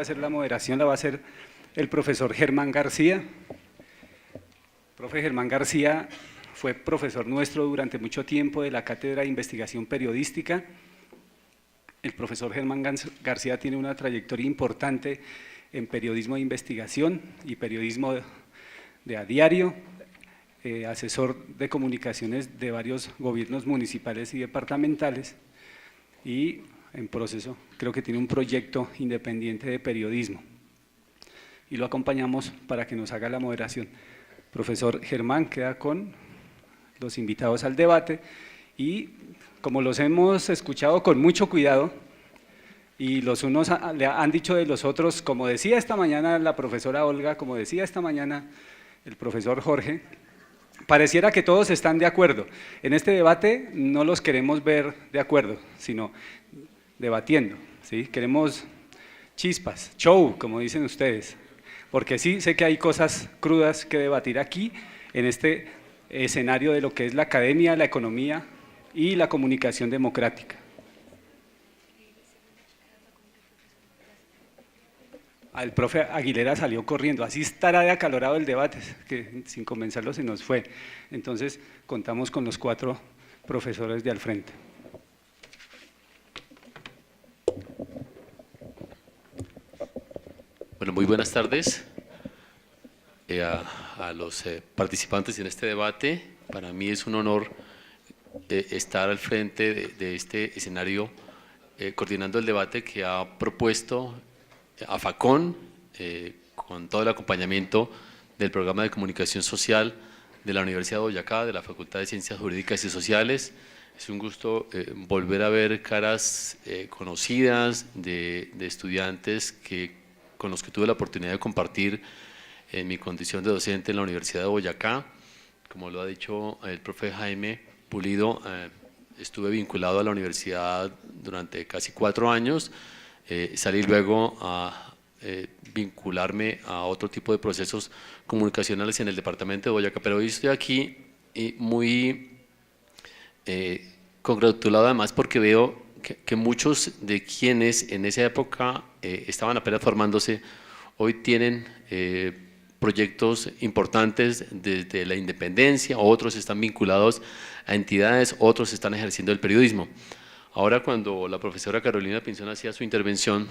hacer la moderación, la va a hacer el profesor Germán García. Profe Germán García fue profesor nuestro durante mucho tiempo de la Cátedra de Investigación Periodística. El profesor Germán García tiene una trayectoria importante en periodismo de investigación y periodismo de a diario, asesor de comunicaciones de varios gobiernos municipales y departamentales, y en proceso, creo que tiene un proyecto independiente de periodismo, y lo acompañamos para que nos haga la moderación. Profesor Germán queda con los invitados al debate, y como los hemos escuchado con mucho cuidado, y los unos le han dicho de los otros, como decía esta mañana la profesora Olga, como decía esta mañana el profesor Jorge, pareciera que todos están de acuerdo. En este debate no los queremos ver de acuerdo, sino debatiendo, ¿sí? Queremos chispas, show, como dicen ustedes, porque sí sé que hay cosas crudas que debatir aquí, en este escenario de lo que es la academia, la economía y la comunicación democrática. El profe Aguilera salió corriendo, así estará de acalorado el debate, que sin comenzarlo se nos fue. Entonces contamos con los 4 profesores de al frente. Bueno, muy buenas tardes a los participantes en este debate. Para mí es un honor estar al frente de este escenario coordinando el debate que ha propuesto AFACON, con todo el acompañamiento del programa de comunicación social de la Universidad de Boyacá, de la Facultad de Ciencias Jurídicas y Sociales. Es un gusto volver a ver caras conocidas de estudiantes con los que tuve la oportunidad de compartir en mi condición de docente en la Universidad de Boyacá. Como lo ha dicho el profe Jaime Pulido, estuve vinculado a la universidad durante casi 4 años. Salí luego a vincularme a otro tipo de procesos comunicacionales en el departamento de Boyacá, pero hoy estoy aquí muy congratulado además porque veo que muchos de quienes en esa época estaban apenas formándose, hoy tienen proyectos importantes desde la independencia, otros están vinculados a entidades, otros están ejerciendo el periodismo. Ahora, cuando la profesora Carolina Pinzón hacía su intervención,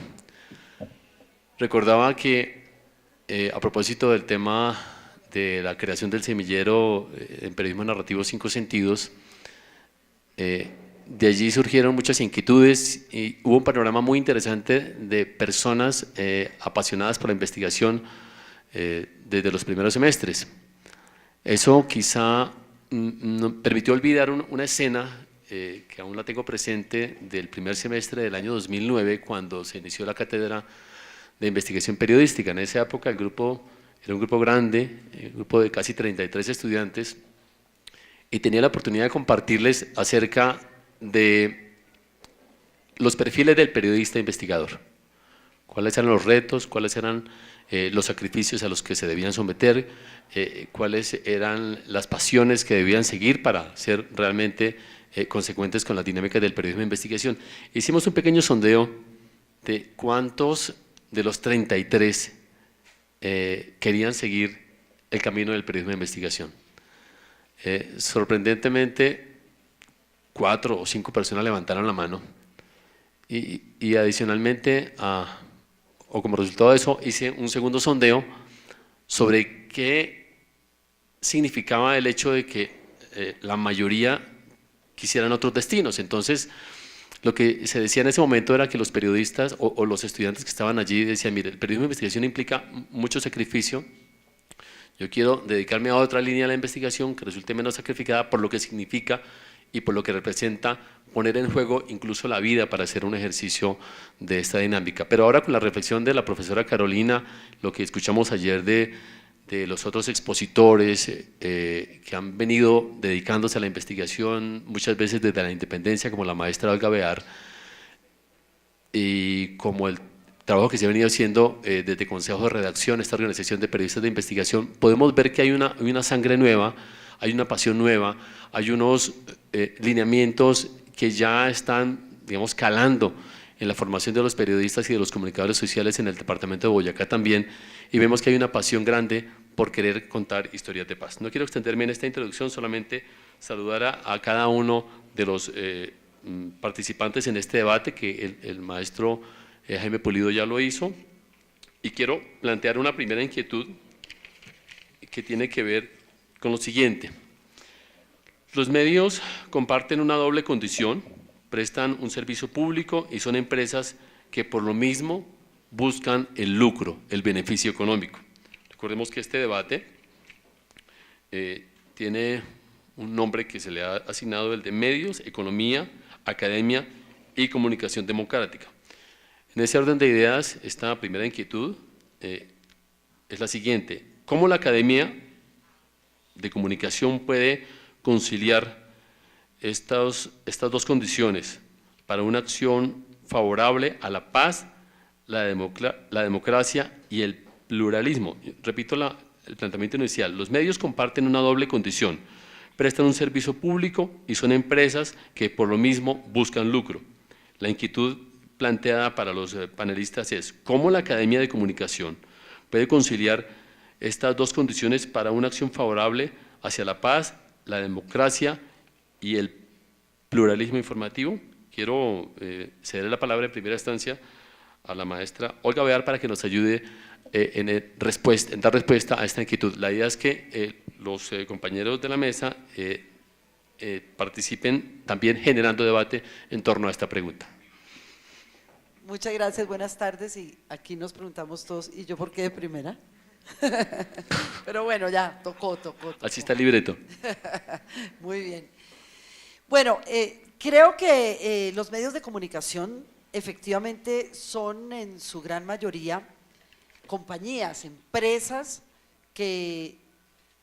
recordaba que a propósito del tema de la creación del semillero en periodismo narrativo 5 sentidos, de allí surgieron muchas inquietudes y hubo un panorama muy interesante de personas apasionadas por la investigación desde los primeros semestres. Eso quizá nos permitió olvidar una escena que aún la tengo presente del primer semestre del año 2009, cuando se inició la cátedra de investigación periodística. En esa época el grupo era un grupo grande, un grupo de casi 33 estudiantes, y tenía la oportunidad de compartirles acerca de los perfiles del periodista investigador, cuáles eran los retos, cuáles eran los sacrificios a los que se debían someter, cuáles eran las pasiones que debían seguir para ser realmente consecuentes con las dinámicas del periodismo de investigación. Hicimos un pequeño sondeo de cuántos de los 33 querían seguir el camino del periodismo de investigación. Sorprendentemente, 4 o 5 personas levantaron la mano y adicionalmente, o como resultado de eso, hice un segundo sondeo sobre qué significaba el hecho de que la mayoría quisieran otros destinos. Entonces, lo que se decía en ese momento era que los periodistas o los estudiantes que estaban allí decían: mire, el periodismo de investigación implica mucho sacrificio, yo quiero dedicarme a otra línea de la investigación que resulte menos sacrificada por lo que significa y por lo que representa poner en juego incluso la vida para hacer un ejercicio de esta dinámica. Pero ahora, con la reflexión de la profesora Carolina, lo que escuchamos ayer de los otros expositores que han venido dedicándose a la investigación muchas veces desde la independencia, como la maestra Olga Bear, y como el trabajo que se ha venido haciendo desde Consejo de Redacción, esta organización de periodistas de investigación, podemos ver que hay una sangre nueva, hay una pasión nueva, hay unos lineamientos que ya están, digamos, calando en la formación de los periodistas y de los comunicadores sociales en el departamento de Boyacá también, y vemos que hay una pasión grande por querer contar historias de paz. No quiero extenderme en esta introducción, solamente saludar a cada uno de los participantes en este debate, que el maestro Jaime Pulido ya lo hizo, y quiero plantear una primera inquietud que tiene que ver con lo siguiente. Los medios comparten una doble condición, prestan un servicio público y son empresas que por lo mismo buscan el lucro, el beneficio económico. Recordemos que este debate tiene un nombre que se le ha asignado, el de medios, economía, academia y comunicación democrática. En ese orden de ideas, esta primera inquietud es la siguiente: ¿cómo la academia de comunicación puede conciliar estas dos condiciones para una acción favorable a la paz, la democracia y el pluralismo? Repito el planteamiento inicial: los medios comparten una doble condición, prestan un servicio público y son empresas que por lo mismo buscan lucro. La inquietud planteada para los panelistas es: ¿cómo la Academia de Comunicación puede conciliar estas dos condiciones para una acción favorable hacia la paz, la democracia y el pluralismo informativo? Quiero ceder la palabra en primera instancia a la maestra Olga Bear para que nos ayude en dar respuesta a esta inquietud. La idea es que los compañeros de la mesa participen también generando debate en torno a esta pregunta. Muchas gracias, buenas tardes, y aquí nos preguntamos todos, ¿y yo por qué de primera? Pero bueno, ya, tocó. Así está el libreto. Muy bien. Bueno, creo que los medios de comunicación efectivamente son en su gran mayoría compañías, empresas que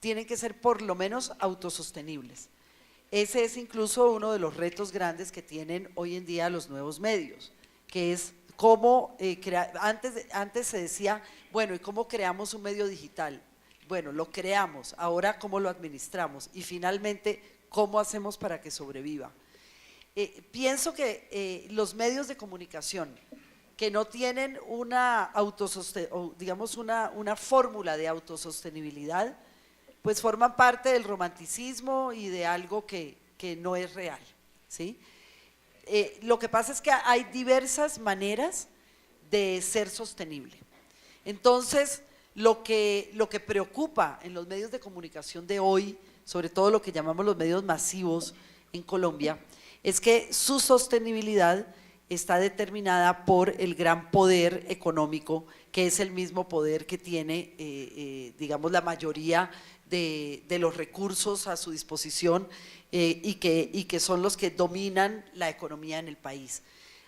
tienen que ser por lo menos autosostenibles. Ese es incluso uno de los retos grandes que tienen hoy en día los nuevos medios, que es cómo antes se decía, bueno, ¿y cómo creamos un medio digital? Bueno, lo creamos, ahora cómo lo administramos y finalmente cómo hacemos para que sobreviva. Pienso que los medios de comunicación que no tienen una fórmula de autosostenibilidad, pues forman parte del romanticismo y de algo que no es real, ¿sí? Lo que pasa es que hay diversas maneras de ser sostenible. Entonces, lo que preocupa en los medios de comunicación de hoy, sobre todo lo que llamamos los medios masivos en Colombia, es que su sostenibilidad está determinada por el gran poder económico, que es el mismo poder que tiene, digamos, la mayoría de los recursos a su disposición y que son los que dominan la economía en el país.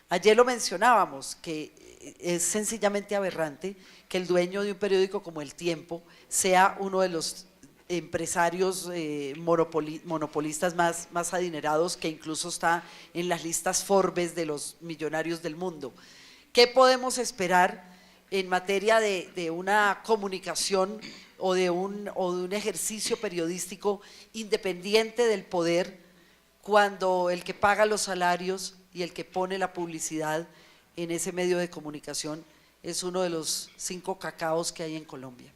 Ayer lo mencionábamos, que es sencillamente aberrante que el dueño de un periódico como El Tiempo sea uno de los empresarios monopolistas más adinerados, que incluso está en las listas Forbes de los millonarios del mundo. ¿Qué podemos esperar en materia de una comunicación o de un ejercicio periodístico independiente del poder, cuando el que paga los salarios y el que pone la publicidad en ese medio de comunicación es uno de los 5 cacaos que hay en Colombia?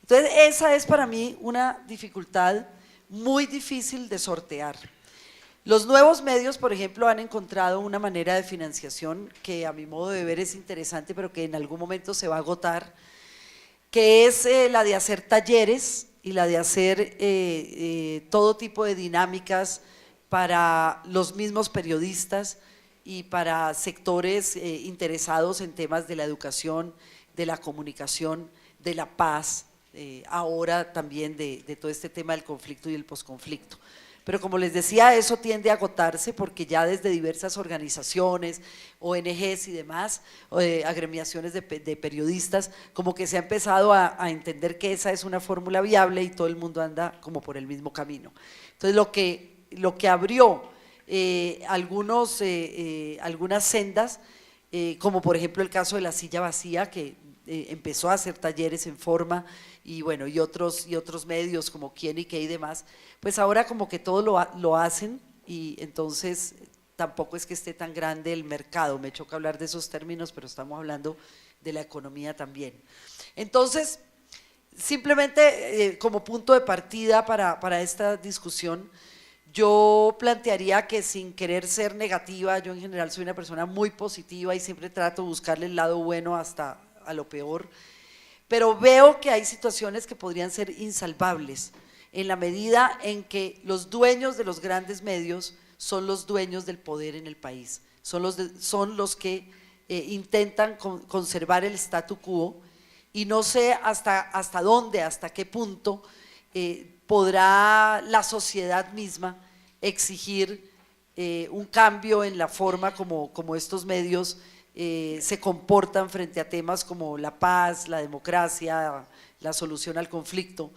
Entonces, esa es para mí una dificultad muy difícil de sortear. Los nuevos medios, por ejemplo, han encontrado una manera de financiación que a mi modo de ver es interesante, pero que en algún momento se va a agotar, que es la de hacer talleres y la de hacer todo tipo de dinámicas para los mismos periodistas y para sectores interesados en temas de la educación, de la comunicación, de la paz, ahora también de todo este tema del conflicto y el posconflicto. Pero como les decía, eso tiende a agotarse porque ya desde diversas organizaciones, ONGs y demás, agremiaciones de periodistas, como que se ha empezado a entender que esa es una fórmula viable y todo el mundo anda como por el mismo camino. Entonces lo que abrió algunas sendas, como por ejemplo el caso de La Silla Vacía, que empezó a hacer talleres en Forma, y bueno, y otros medios como Quién y Qué y demás, pues ahora como que todo lo hacen, y entonces tampoco es que esté tan grande el mercado. Me choca hablar de esos términos, pero estamos hablando de la economía también. Entonces, simplemente como punto de partida para esta discusión, yo plantearía que, sin querer ser negativa, yo en general soy una persona muy positiva y siempre trato de buscarle el lado bueno hasta a lo peor, pero veo que hay situaciones que podrían ser insalvables en la medida en que los dueños de los grandes medios son los dueños del poder en el país, son los que intentan conservar el statu quo, y no sé hasta dónde, hasta qué punto podrá la sociedad misma exigir un cambio en la forma como estos medios se comportan frente a temas como la paz, la democracia, la solución al conflicto,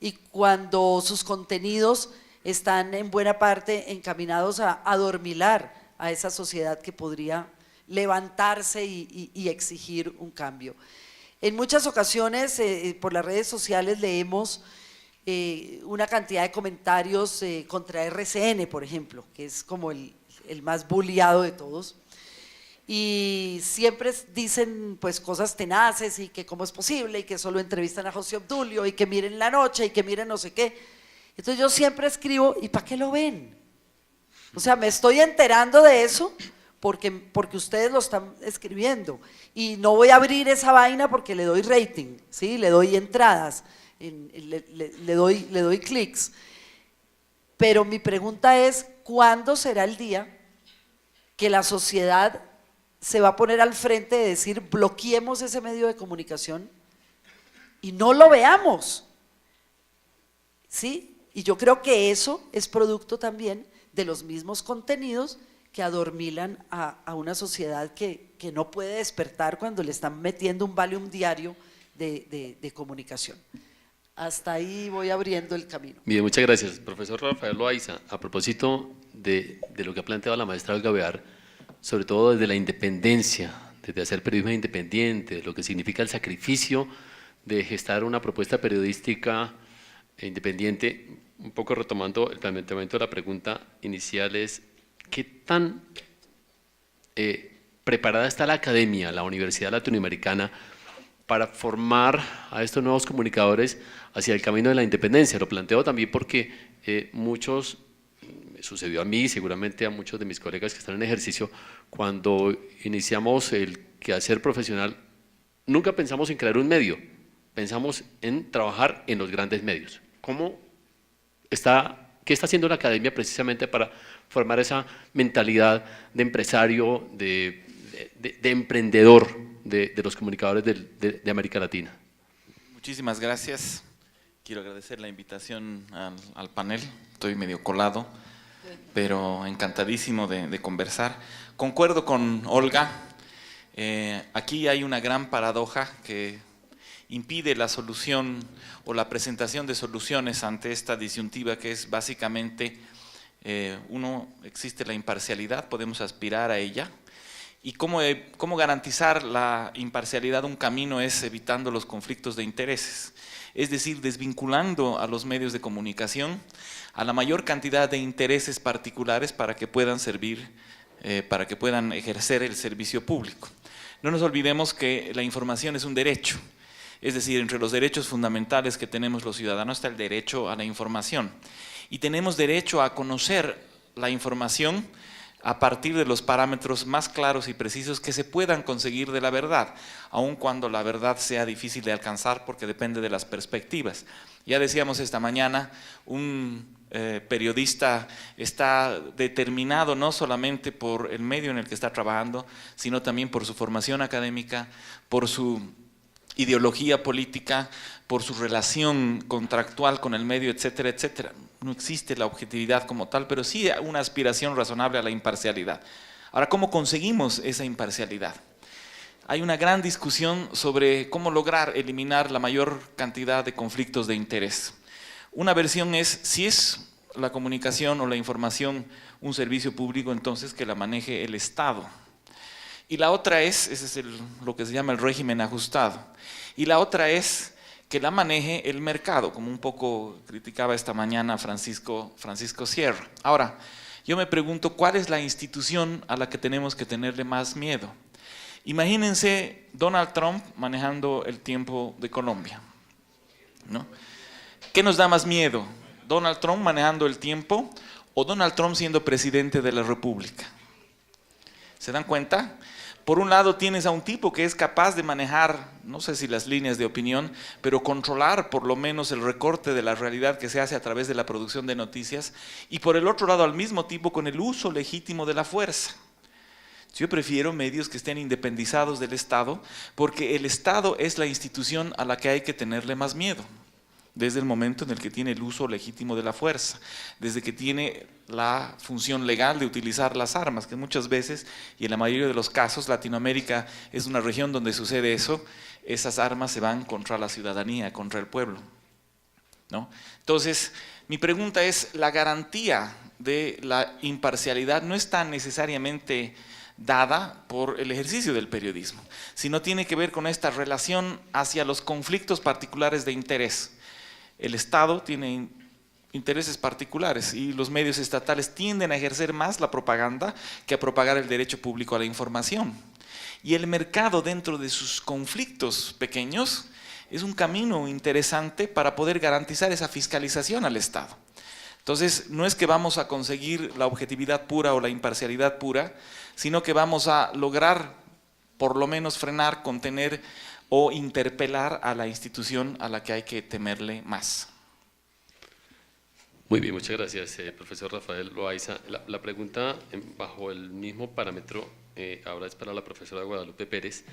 y cuando sus contenidos están en buena parte encaminados a adormilar a esa sociedad que podría levantarse y exigir un cambio. En muchas ocasiones por las redes sociales leemos una cantidad de comentarios contra RCN, por ejemplo, que es como el más bulliado de todos, y siempre dicen pues cosas tenaces y que cómo es posible y que solo entrevistan a José Obdulio y que miren La Noche y que miren no sé qué. Entonces yo siempre escribo, ¿y para qué lo ven? O sea, me estoy enterando de eso porque ustedes lo están escribiendo, y no voy a abrir esa vaina porque le doy rating, ¿sí? Le doy entradas, le doy clics. Pero mi pregunta es, ¿cuándo será el día que la sociedad se va a poner al frente de decir bloqueemos ese medio de comunicación y no lo veamos? ¿Sí? Y yo creo que eso es producto también de los mismos contenidos que adormilan a una sociedad que no puede despertar cuando le están metiendo un Valium diario de comunicación. Hasta ahí voy abriendo el camino. Bien, muchas gracias. Profesor Rafael Loaiza, a propósito de lo que ha planteado la maestra Olga Bear, sobre todo desde la independencia, desde hacer periodismo independiente, de lo que significa el sacrificio de gestar una propuesta periodística independiente, un poco retomando el planteamiento de la pregunta inicial es, ¿qué tan preparada está la academia, la Universidad Latinoamericana, para formar a estos nuevos comunicadores hacia el camino de la independencia? Lo planteo también porque muchos, me sucedió a mí, seguramente a muchos de mis colegas que están en ejercicio, cuando iniciamos el quehacer profesional, nunca pensamos en crear un medio, pensamos en trabajar en los grandes medios. ¿Qué está haciendo la academia precisamente para formar esa mentalidad de empresario, de emprendedor de los comunicadores de América Latina? Muchísimas gracias. Quiero agradecer la invitación al panel. Estoy medio colado, pero encantadísimo de conversar. Concuerdo con Olga. Aquí hay una gran paradoja que impide la solución o la presentación de soluciones ante esta disyuntiva, que es básicamente, existe la imparcialidad, podemos aspirar a ella, y cómo garantizar la imparcialidad. Un camino es evitando los conflictos de intereses, es decir, desvinculando a los medios de comunicación a la mayor cantidad de intereses particulares para que puedan servir, para que puedan ejercer el servicio público. No nos olvidemos que la información es un derecho. Es decir, entre los derechos fundamentales que tenemos los ciudadanos está el derecho a la información. Y tenemos derecho a conocer la información a partir de los parámetros más claros y precisos que se puedan conseguir de la verdad, aun cuando la verdad sea difícil de alcanzar porque depende de las perspectivas. Ya decíamos esta mañana, un periodista está determinado no solamente por el medio en el que está trabajando, sino también por su formación académica, por su ideología política, por su relación contractual con el medio, etcétera, etcétera. No existe la objetividad como tal, pero sí una aspiración razonable a la imparcialidad. Ahora, ¿cómo conseguimos esa imparcialidad? Hay una gran discusión sobre cómo lograr eliminar la mayor cantidad de conflictos de interés. Una versión es, si es la comunicación o la información un servicio público, entonces que la maneje el Estado. Y la otra ese es lo que se llama el régimen ajustado. Y la otra es que la maneje el mercado, como un poco criticaba esta mañana Francisco Sierra. Ahora, yo me pregunto cuál es la institución a la que tenemos que tenerle más miedo. Imagínense Donald Trump manejando el tiempo de Colombia, ¿no? ¿Qué nos da más miedo? ¿Donald Trump manejando el tiempo o Donald Trump siendo presidente de la República? ¿Se dan cuenta? Por un lado tienes a un tipo que es capaz de manejar, no sé si las líneas de opinión, pero controlar por lo menos el recorte de la realidad que se hace a través de la producción de noticias, y por el otro lado al mismo tiempo con el uso legítimo de la fuerza. Yo prefiero medios que estén independizados del Estado, porque el Estado es la institución a la que hay que tenerle más miedo, desde el momento en el que tiene el uso legítimo de la fuerza, desde que tiene la función legal de utilizar las armas, que muchas veces, y en la mayoría de los casos, Latinoamérica es una región donde sucede eso, esas armas se van contra la ciudadanía, contra el pueblo, ¿no? Entonces, mi pregunta es, la garantía de la imparcialidad no está necesariamente dada por el ejercicio del periodismo, sino tiene que ver con esta relación hacia los conflictos particulares de interés. El Estado tiene intereses particulares y los medios estatales tienden a ejercer más la propaganda que a propagar el derecho público a la información. Y el mercado, dentro de sus conflictos pequeños, es un camino interesante para poder garantizar esa fiscalización al Estado. Entonces, no es que vamos a conseguir la objetividad pura o la imparcialidad pura, sino que vamos a lograr por lo menos frenar, contener o interpelar a la institución a la que hay que temerle más. Muy bien, muchas gracias, profesor Rafael Loaiza. La pregunta bajo el mismo parámetro ahora es para la profesora Guadalupe Pérez,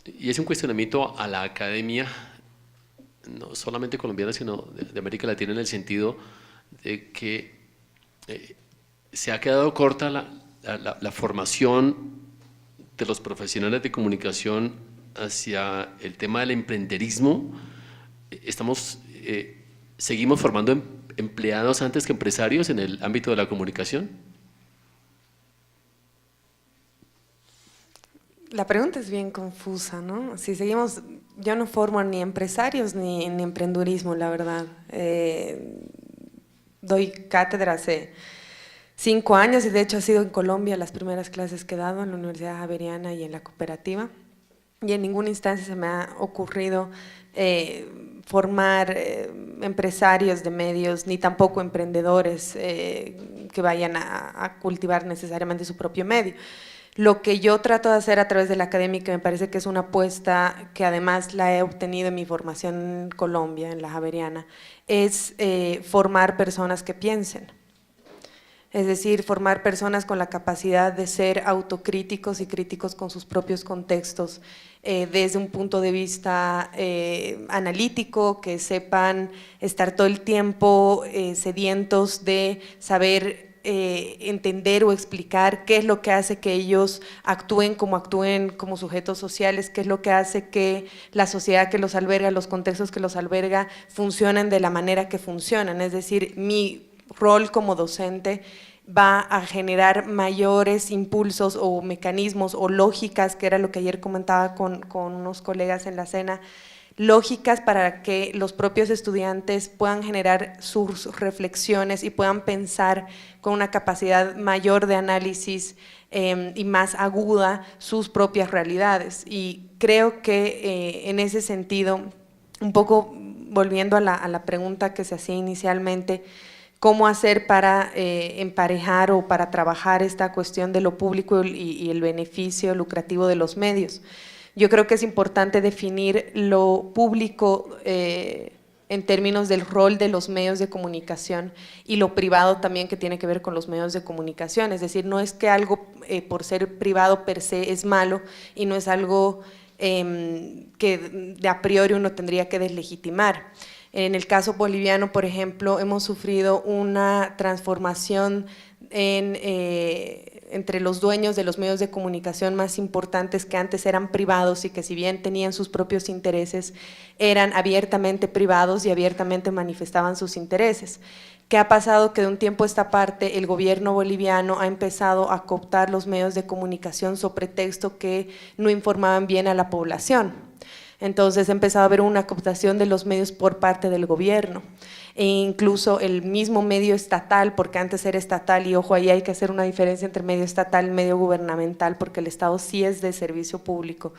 y es un cuestionamiento a la academia, no solamente colombiana, sino de América Latina, en el sentido de que se ha quedado corta la formación de los profesionales de comunicación hacia el tema del emprenderismo. Seguimos formando empleados antes que empresarios en el ámbito de la comunicación. La pregunta es bien confusa, ¿no? Si seguimos, yo no formo ni empresarios ni emprendurismo, la verdad. Doy cátedra hace 5 años y de hecho ha sido en Colombia las primeras clases que he dado en la Universidad Javeriana y en la cooperativa, y en ninguna instancia se me ha ocurrido formar empresarios de medios, ni tampoco emprendedores que vayan a cultivar necesariamente su propio medio. Lo que yo trato de hacer a través de la academia, que me parece que es una apuesta que además la he obtenido en mi formación en Colombia, en la Javeriana, es formar personas que piensen. Es decir, formar personas con la capacidad de ser autocríticos y críticos con sus propios contextos, desde un punto de vista analítico, que sepan estar todo el tiempo sedientos de saber entender o explicar qué es lo que hace que ellos actúen como sujetos sociales, qué es lo que hace que la sociedad que los alberga, los contextos que los alberga, funcionen de la manera que funcionan. Es decir, mi rol como docente va a generar mayores impulsos o mecanismos o lógicas, que era lo que ayer comentaba con unos colegas en la cena, lógicas para que los propios estudiantes puedan generar sus reflexiones y puedan pensar con una capacidad mayor de análisis y más aguda sus propias realidades. Y creo que en ese sentido, un poco volviendo a la pregunta que se hacía inicialmente, cómo hacer para emparejar o para trabajar esta cuestión de lo público y el beneficio lucrativo de los medios. Yo creo que es importante definir lo público en términos del rol de los medios de comunicación y lo privado también, que tiene que ver con los medios de comunicación. Es decir, no es que algo por ser privado per se es malo, y no es algo que de a priori uno tendría que deslegitimar. En el caso boliviano, por ejemplo, hemos sufrido una transformación entre los dueños de los medios de comunicación más importantes, que antes eran privados y que, si bien tenían sus propios intereses, eran abiertamente privados y abiertamente manifestaban sus intereses. ¿Qué ha pasado? Que de un tiempo a esta parte el gobierno boliviano ha empezado a cooptar los medios de comunicación sobre pretexto que no informaban bien a la población. Entonces ha empezado a haber una cooptación de los medios por parte del gobierno. E incluso el mismo medio estatal, porque antes era estatal, y ojo, ahí hay que hacer una diferencia entre medio estatal y medio gubernamental, porque el Estado sí es de servicio público,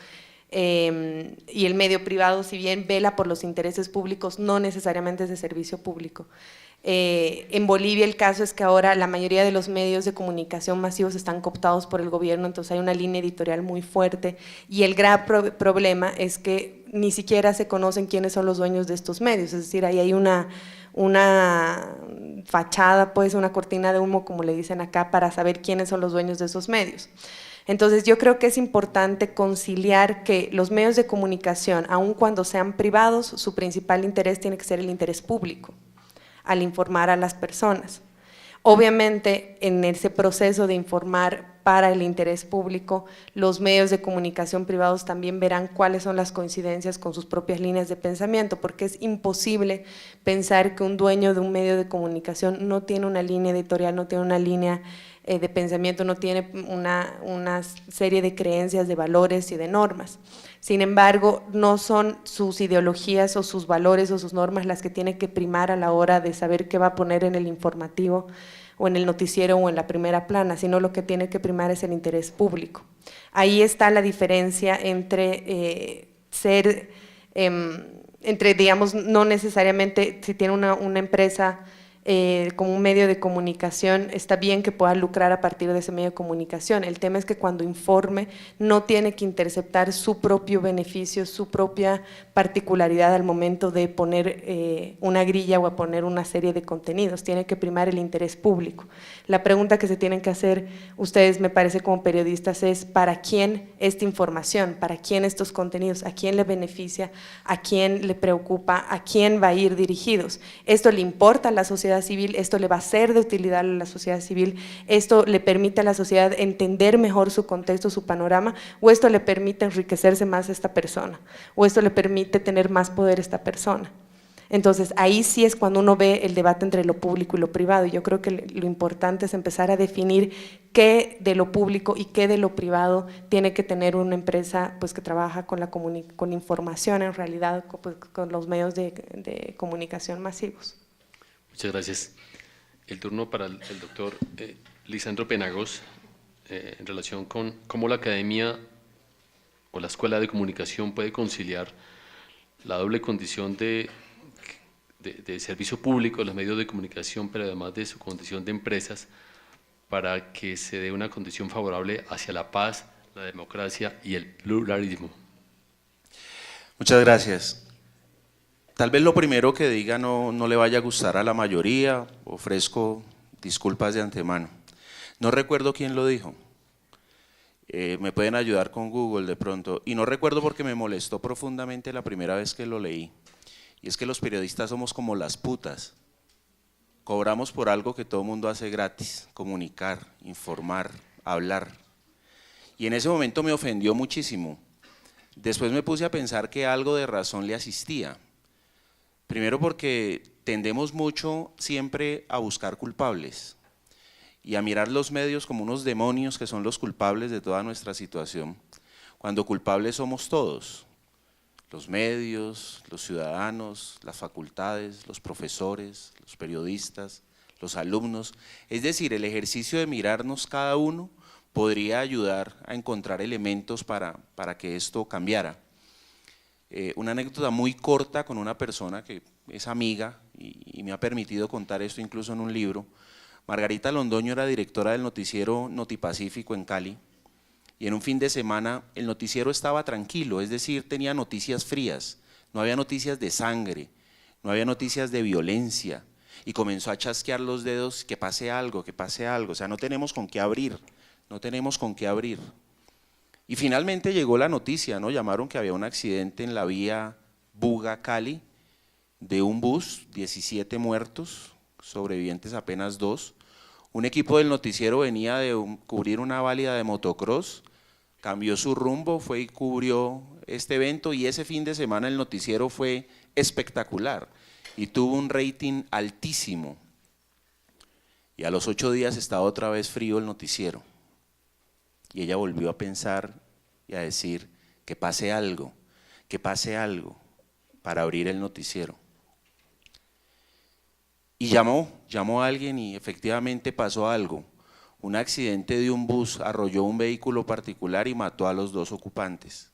y el medio privado, si bien vela por los intereses públicos, no necesariamente es de servicio público. En Bolivia el caso es que ahora la mayoría de los medios de comunicación masivos están cooptados por el gobierno, entonces hay una línea editorial muy fuerte, y el gran problema es que ni siquiera se conocen quiénes son los dueños de estos medios, es decir, ahí hay una fachada, pues una cortina de humo, como le dicen acá, para saber quiénes son los dueños de esos medios. Entonces yo creo que es importante conciliar que los medios de comunicación, aun cuando sean privados, su principal interés tiene que ser el interés público, al informar a las personas. Obviamente, en ese proceso de informar para el interés público, los medios de comunicación privados también verán cuáles son las coincidencias con sus propias líneas de pensamiento, porque es imposible pensar que un dueño de un medio de comunicación no tiene una línea editorial, no tiene una línea de pensamiento, no tiene una serie de creencias, de valores y de normas. Sin embargo, no son sus ideologías o sus valores o sus normas las que tienen que primar a la hora de saber qué va a poner en el informativo o en el noticiero o en la primera plana, sino lo que tiene que primar es el interés público. Ahí está la diferencia entre digamos, no necesariamente si tiene una empresa como un medio de comunicación, está bien que pueda lucrar a partir de ese medio de comunicación. El tema es que cuando informe no tiene que interceptar su propio beneficio, su propia particularidad al momento de poner una grilla o a poner una serie de contenidos, tiene que primar el interés público. La pregunta que se tienen que hacer ustedes, me parece, como periodistas es: ¿para quién esta información? ¿Para quién estos contenidos? ¿A quién le beneficia? ¿A quién le preocupa? ¿A quién va a ir dirigidos? ¿Esto le importa a la sociedad civil? ¿Esto le va a ser de utilidad a la sociedad civil? ¿Esto le permite a la sociedad entender mejor su contexto, su panorama? ¿O esto le permite enriquecerse más a esta persona? ¿O esto le permite tener más poder a esta persona? Entonces ahí sí es cuando uno ve el debate entre lo público y lo privado, y yo creo que lo importante es empezar a definir qué de lo público y qué de lo privado tiene que tener una empresa, pues, que trabaja con información, en realidad, pues, con los medios de comunicación masivos. Muchas gracias. El turno para el doctor Lisandro Penagos, en relación con cómo la academia o la escuela de comunicación puede conciliar la doble condición de servicio público de los medios de comunicación, pero además de su condición de empresas, para que se dé una condición favorable hacia la paz, la democracia y el pluralismo. Muchas gracias. Tal vez lo primero que diga no le vaya a gustar a la mayoría, ofrezco disculpas de antemano. No recuerdo quién lo dijo, me pueden ayudar con Google de pronto, y no recuerdo porque me molestó profundamente la primera vez que lo leí, y es que los periodistas somos como las putas, cobramos por algo que todo mundo hace gratis: comunicar, informar, hablar, y en ese momento me ofendió muchísimo. Después me puse a pensar que algo de razón le asistía. Primero porque tendemos mucho siempre a buscar culpables y a mirar los medios como unos demonios que son los culpables de toda nuestra situación, cuando culpables somos todos: los medios, los ciudadanos, las facultades, los profesores, los periodistas, los alumnos. Es decir, el ejercicio de mirarnos cada uno podría ayudar a encontrar elementos para que esto cambiara. Una anécdota muy corta con una persona que es amiga y me ha permitido contar esto incluso en un libro. Margarita Londoño era directora del noticiero Notipacífico en Cali, y en un fin de semana el noticiero estaba tranquilo, es decir, tenía noticias frías, no había noticias de sangre, no había noticias de violencia, y comenzó a chasquear los dedos: que pase algo, o sea, no tenemos con qué abrir, no tenemos con qué abrir. Y finalmente llegó la noticia, ¿no? Llamaron que había un accidente en la vía Buga-Cali de un bus, 17 muertos, sobrevivientes apenas 2. Un equipo del noticiero venía de cubrir una válida de motocross, cambió su rumbo, fue y cubrió este evento, y ese fin de semana el noticiero fue espectacular y tuvo un rating altísimo. Y a los 8 días estaba otra vez frío el noticiero. Y ella volvió a pensar y a decir: que pase algo, que pase algo para abrir el noticiero. Y llamó a alguien y efectivamente pasó algo. Un accidente de un bus arrolló un vehículo particular y mató a los 2 ocupantes.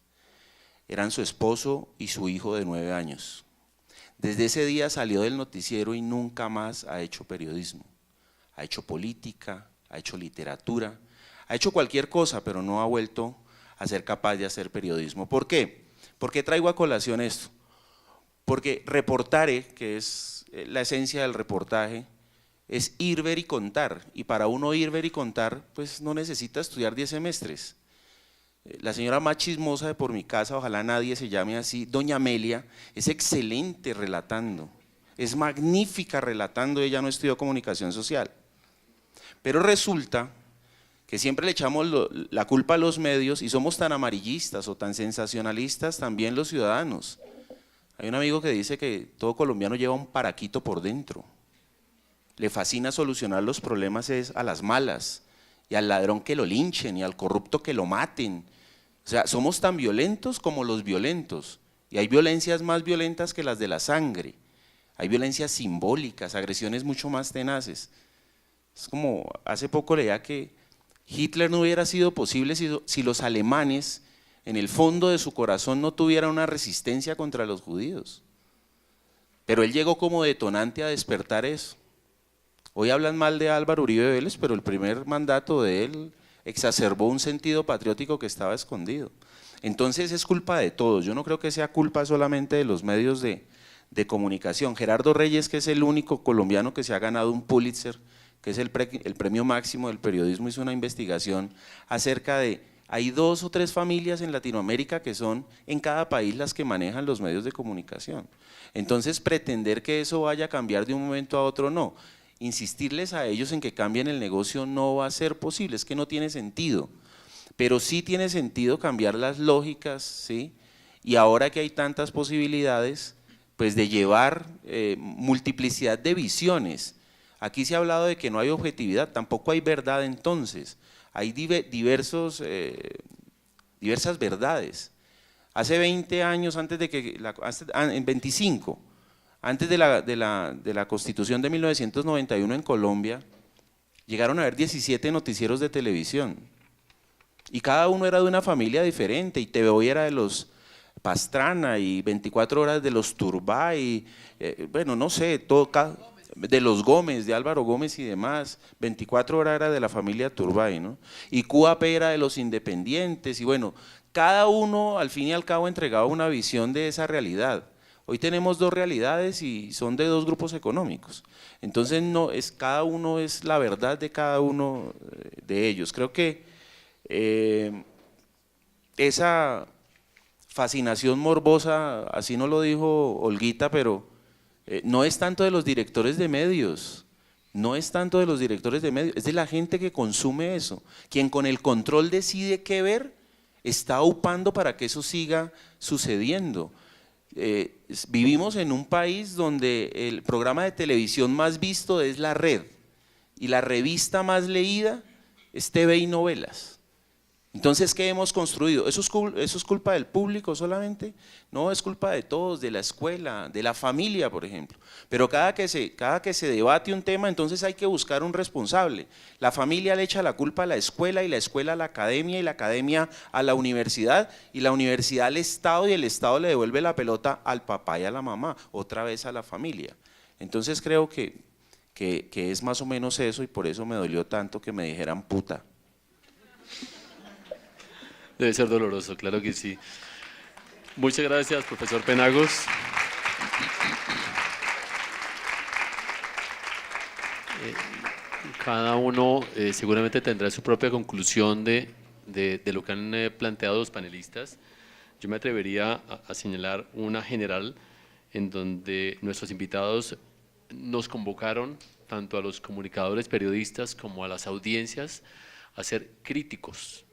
Eran su esposo y su hijo de 9 años. Desde ese día salió del noticiero y nunca más ha hecho periodismo. Ha hecho política, ha hecho literatura, ha hecho cualquier cosa, pero no ha vuelto a ser capaz de hacer periodismo. ¿Por qué? ¿Por qué traigo a colación esto? Porque reportare, que es la esencia del reportaje, es ir, ver y contar, y para uno ir, ver y contar, pues no necesita estudiar 10 semestres. La señora más chismosa de por mi casa, ojalá nadie se llame así, doña Amelia, es excelente relatando, es magnífica relatando, ella no estudió comunicación social. Pero resulta que siempre le echamos la culpa a los medios y somos tan amarillistas o tan sensacionalistas también los ciudadanos. Hay un amigo que dice que todo colombiano lleva un paraquito por dentro. Le fascina solucionar los problemas es a las malas, y al ladrón que lo linchen, y al corrupto que lo maten. O sea, somos tan violentos como los violentos, y hay violencias más violentas que las de la sangre. Hay violencias simbólicas, agresiones mucho más tenaces. Es como, hace poco leía que Hitler no hubiera sido posible si los alemanes, en el fondo de su corazón, no tuvieran una resistencia contra los judíos. Pero él llegó como detonante a despertar eso. Hoy hablan mal de Álvaro Uribe Vélez, pero el primer mandato de él exacerbó un sentido patriótico que estaba escondido. Entonces es culpa de todos, yo no creo que sea culpa solamente de los medios de comunicación. Gerardo Reyes, que es el único colombiano que se ha ganado un Pulitzer, que es el premio máximo del periodismo, hizo una investigación acerca de, hay 2 o 3 familias en Latinoamérica que son en cada país las que manejan los medios de comunicación. Entonces pretender que eso vaya a cambiar de un momento a otro, no. Insistirles a ellos en que cambien el negocio no va a ser posible, es que no tiene sentido, pero sí tiene sentido cambiar las lógicas, ¿sí? Y ahora que hay tantas posibilidades, pues de llevar multiplicidad de visiones. Aquí se ha hablado de que no hay objetividad, tampoco hay verdad entonces, hay diversas verdades. Hace 20 años, antes de que, en 25, antes de la Constitución de 1991 en Colombia, llegaron a haber 17 noticieros de televisión y cada uno era de una familia diferente, y TV era de los Pastrana y 24 horas de los Turbay, bueno, no sé, de los Gómez, de Álvaro Gómez y demás, 24 horas era de la familia Turbay, ¿no? Y QAP era de los independientes, y bueno, cada uno al fin y al cabo entregaba una visión de esa realidad. Hoy tenemos 2 realidades y son de 2 grupos económicos, entonces no es, cada uno es la verdad de cada uno de ellos. Creo que esa fascinación morbosa, así no lo dijo Olguita, pero no es tanto de los directores de medios, no es tanto de los directores de medios, es de la gente que consume eso, quien con el control decide qué ver, está upando para que eso siga sucediendo. Vivimos en un país donde el programa de televisión más visto es La Red y la revista más leída es TV y Novelas. Entonces, ¿qué hemos construido? ¿Eso es culpa del público solamente? No, es culpa de todos, de la escuela, de la familia, por ejemplo. Pero cada que se debate un tema, entonces hay que buscar un responsable. La familia le echa la culpa a la escuela, y la escuela a la academia, y la academia a la universidad, y la universidad al Estado, y el Estado le devuelve la pelota al papá y a la mamá, otra vez a la familia. Entonces creo que es más o menos eso, y por eso me dolió tanto que me dijeran puta. Debe ser doloroso, claro que sí. Muchas gracias, profesor Penagos. Cada uno seguramente tendrá su propia conclusión de lo que han planteado los panelistas. Yo me atrevería a señalar una general en donde nuestros invitados nos convocaron, tanto a los comunicadores periodistas como a las audiencias, a ser críticos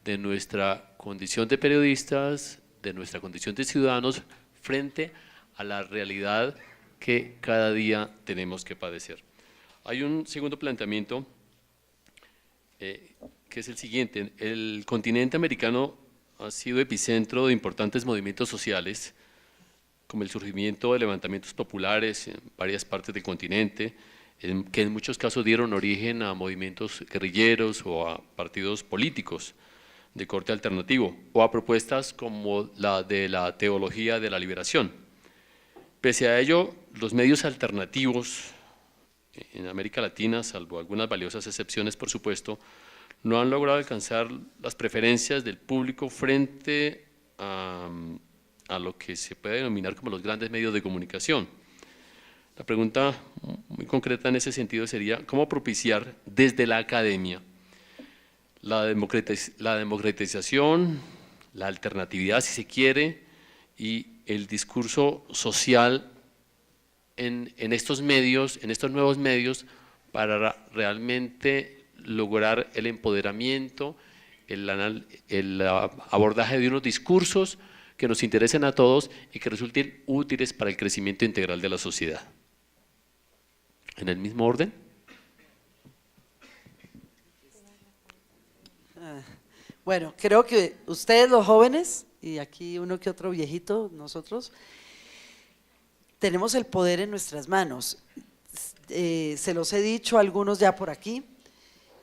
de nuestra condición de periodistas, de nuestra condición de ciudadanos, frente a la realidad que cada día tenemos que padecer. Hay un segundo planteamiento que es el siguiente: el continente americano ha sido epicentro de importantes movimientos sociales, como el surgimiento de levantamientos populares en varias partes del continente, que en muchos casos dieron origen a movimientos guerrilleros o a partidos políticos de corte alternativo, o a propuestas como la de la teología de la liberación. Pese a ello, los medios alternativos en América Latina, salvo algunas valiosas excepciones por supuesto, no han logrado alcanzar las preferencias del público frente a lo que se puede denominar como los grandes medios de comunicación. La pregunta muy concreta en ese sentido sería, ¿cómo propiciar desde la academia la democratización, la alternatividad si se quiere, y el discurso social en estos medios, en estos nuevos medios, para realmente lograr el empoderamiento, el abordaje de unos discursos que nos interesen a todos y que resulten útiles para el crecimiento integral de la sociedad? ¿En el mismo orden? Bueno, creo que ustedes los jóvenes, y aquí uno que otro viejito, nosotros, tenemos el poder en nuestras manos. Se los he dicho a algunos ya por aquí,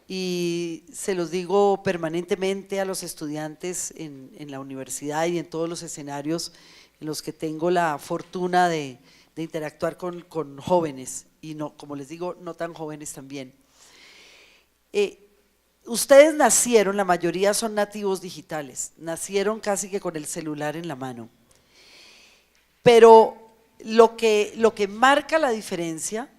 y se los digo permanentemente a los estudiantes en la universidad y en todos los escenarios en los que tengo la fortuna de interactuar con jóvenes, y no, como les digo, no tan jóvenes también. Ustedes nacieron, la mayoría son nativos digitales, nacieron casi que con el celular en la mano, pero lo que marca la diferencia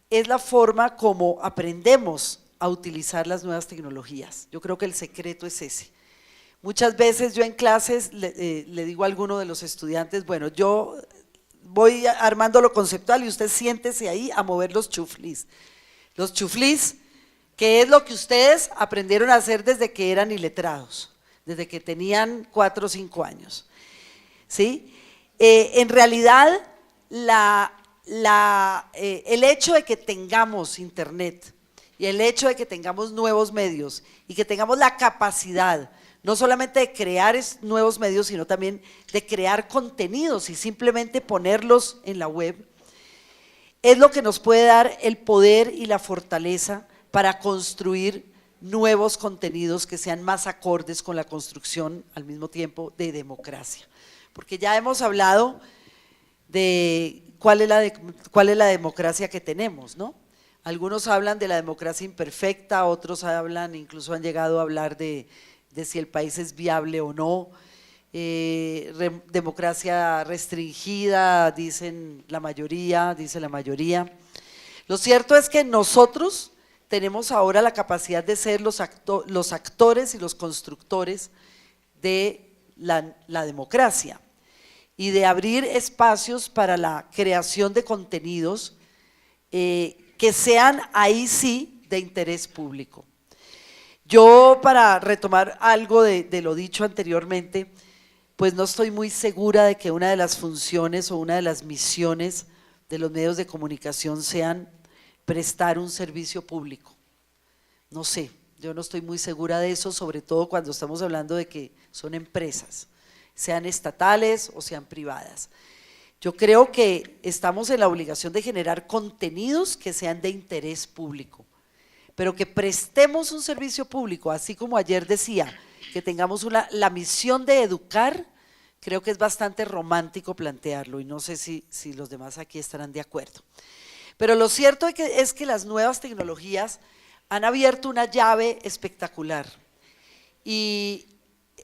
es la forma como aprendemos a utilizar las nuevas tecnologías. Yo creo que el secreto es ese. Muchas veces yo en clases le digo a alguno de los estudiantes, bueno, yo voy armando lo conceptual y usted siéntese ahí a mover los chuflis. Los chuflis, que es lo que ustedes aprendieron a hacer desde que eran iletrados, desde que tenían 4 o 5 años. ¿Sí? En realidad, el hecho de que tengamos internet y el hecho de que tengamos nuevos medios y que tengamos la capacidad no solamente de crear nuevos medios, sino también de crear contenidos y simplemente ponerlos en la web, es lo que nos puede dar el poder y la fortaleza para construir nuevos contenidos que sean más acordes con la construcción al mismo tiempo de democracia. Porque ya hemos hablado de cuál es la democracia que tenemos, ¿no? Algunos hablan de la democracia imperfecta, otros hablan, incluso han llegado a hablar de si el país es viable o no, democracia restringida, dice la mayoría. Lo cierto es que nosotros tenemos ahora la capacidad de ser los actores y los constructores de la democracia y de abrir espacios para la creación de contenidos que sean ahí sí de interés público. Yo, para retomar algo de lo dicho anteriormente, pues no estoy muy segura de que una de las funciones o una de las misiones de los medios de comunicación sean prestar un servicio público. No sé, yo no estoy muy segura de eso, sobre todo cuando estamos hablando de que son empresas, sean estatales o sean privadas. Yo creo que estamos en la obligación de generar contenidos que sean de interés público, pero que prestemos un servicio público, así como ayer decía, que tengamos la misión de educar. Creo que es bastante romántico plantearlo y no sé si los demás aquí estarán de acuerdo. Pero lo cierto es que las nuevas tecnologías han abierto una llave espectacular y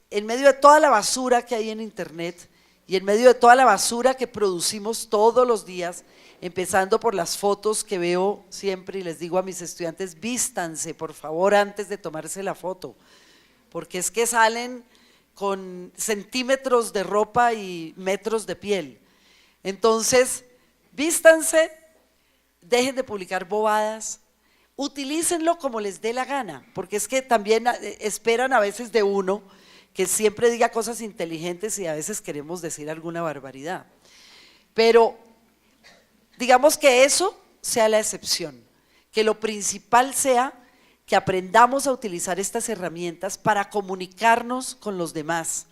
en medio de toda la basura que hay en internet y en medio de toda la basura que producimos todos los días, empezando por las fotos que veo siempre, y les digo a mis estudiantes, vístanse por favor antes de tomarse la foto, porque es que salen con centímetros de ropa y metros de piel. Entonces, vístanse, dejen de publicar bobadas, utilícenlo como les dé la gana, porque es que también esperan a veces de uno que siempre diga cosas inteligentes y a veces queremos decir alguna barbaridad. Pero digamos que eso sea la excepción, que lo principal sea que aprendamos a utilizar estas herramientas para comunicarnos con los demás,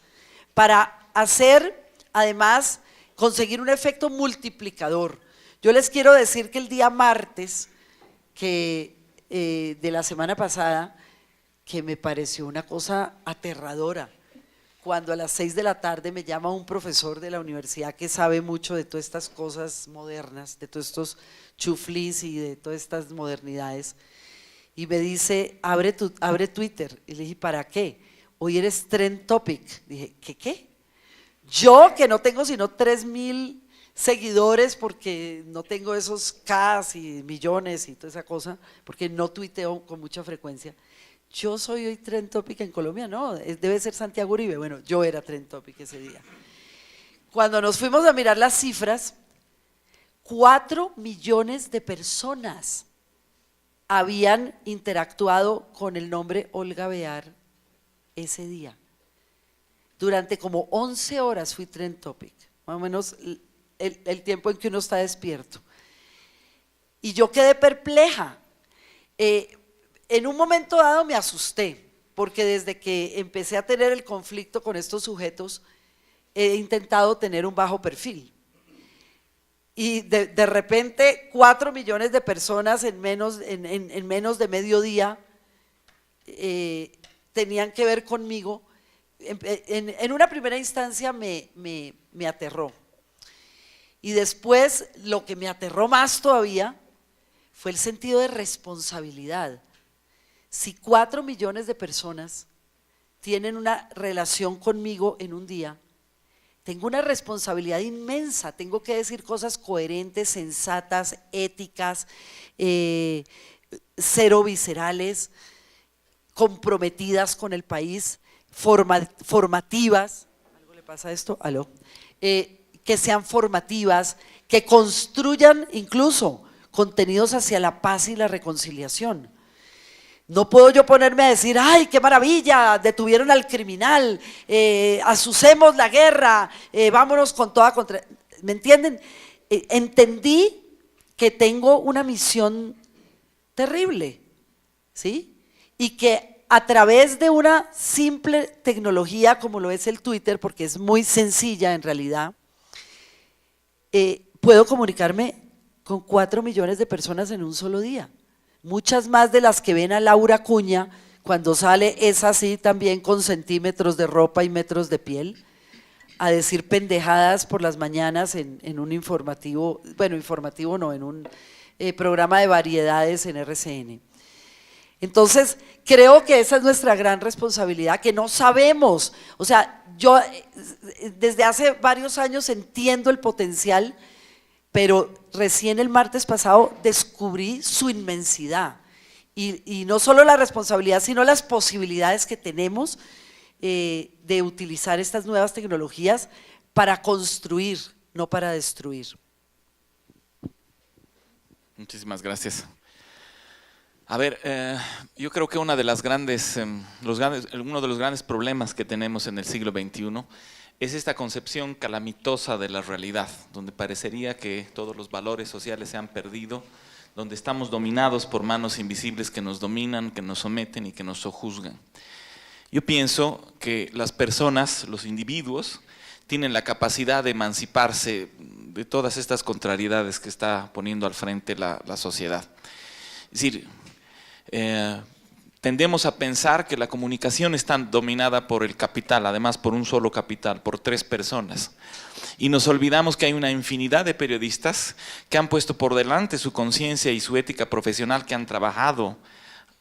para hacer, además, conseguir un efecto multiplicador. Yo les quiero decir que el día martes de la semana pasada, que me pareció una cosa aterradora, cuando a las 6 de la tarde me llama un profesor de la universidad que sabe mucho de todas estas cosas modernas, de todos estos chuflis y de todas estas modernidades, y me dice, abre Twitter. Y le dije, ¿para qué? Hoy eres trend topic. Dije, ¿qué? Yo, que no tengo sino 3.000 seguidores, porque no tengo esos Ks y millones y toda esa cosa, porque no tuiteo con mucha frecuencia. Yo soy hoy trend topic en Colombia, no, debe ser Santiago Uribe. Bueno, yo era trend topic ese día. Cuando nos fuimos a mirar las cifras, 4 millones de personas habían interactuado con el nombre Olga Bear ese día. Durante como 11 horas fui trend topic, más o menos el tiempo en que uno está despierto. Y yo quedé perpleja. En un momento dado me asusté, porque desde que empecé a tener el conflicto con estos sujetos, he intentado tener un bajo perfil. Y de repente 4 millones de personas en menos de medio día tenían que ver conmigo. En una primera instancia me aterró. Y después lo que me aterró más todavía fue el sentido de responsabilidad. Si 4 millones de personas tienen una relación conmigo en un día, tengo una responsabilidad inmensa, tengo que decir cosas coherentes, sensatas, éticas, cero viscerales, comprometidas con el país, formativas. ¿Algo le pasa a esto? ¿Aló? Que sean formativas, que construyan incluso contenidos hacia la paz y la reconciliación. No puedo yo ponerme a decir, ¡ay, qué maravilla! Detuvieron al criminal, asucemos la guerra, vámonos con toda contra… ¿Me entienden? Entendí que tengo una misión terrible, ¿sí? Y que a través de una simple tecnología como lo es el Twitter, porque es muy sencilla en realidad, puedo comunicarme con 4 millones de personas en un solo día. Muchas más de las que ven a Laura Acuña cuando sale, es así también con centímetros de ropa y metros de piel, a decir pendejadas por las mañanas en un informativo, bueno, informativo no, en un programa de variedades en RCN. Entonces, creo que esa es nuestra gran responsabilidad, que no sabemos. O sea, yo desde hace varios años entiendo el potencial, pero recién el martes pasado descubrí su inmensidad y no solo la responsabilidad, sino las posibilidades que tenemos de utilizar estas nuevas tecnologías para construir, no para destruir. Muchísimas gracias. A ver, yo creo que uno de los grandes problemas que tenemos en el siglo XXI es esta concepción calamitosa de la realidad, donde parecería que todos los valores sociales se han perdido, donde estamos dominados por manos invisibles que nos dominan, que nos someten y que nos sojuzgan. Yo pienso que las personas, los individuos, tienen la capacidad de emanciparse de todas estas contrariedades que está poniendo al frente la sociedad. Es decir, tendemos a pensar que la comunicación está dominada por el capital, además por un solo capital, por 3 personas. Y nos olvidamos que hay una infinidad de periodistas que han puesto por delante su conciencia y su ética profesional, que han trabajado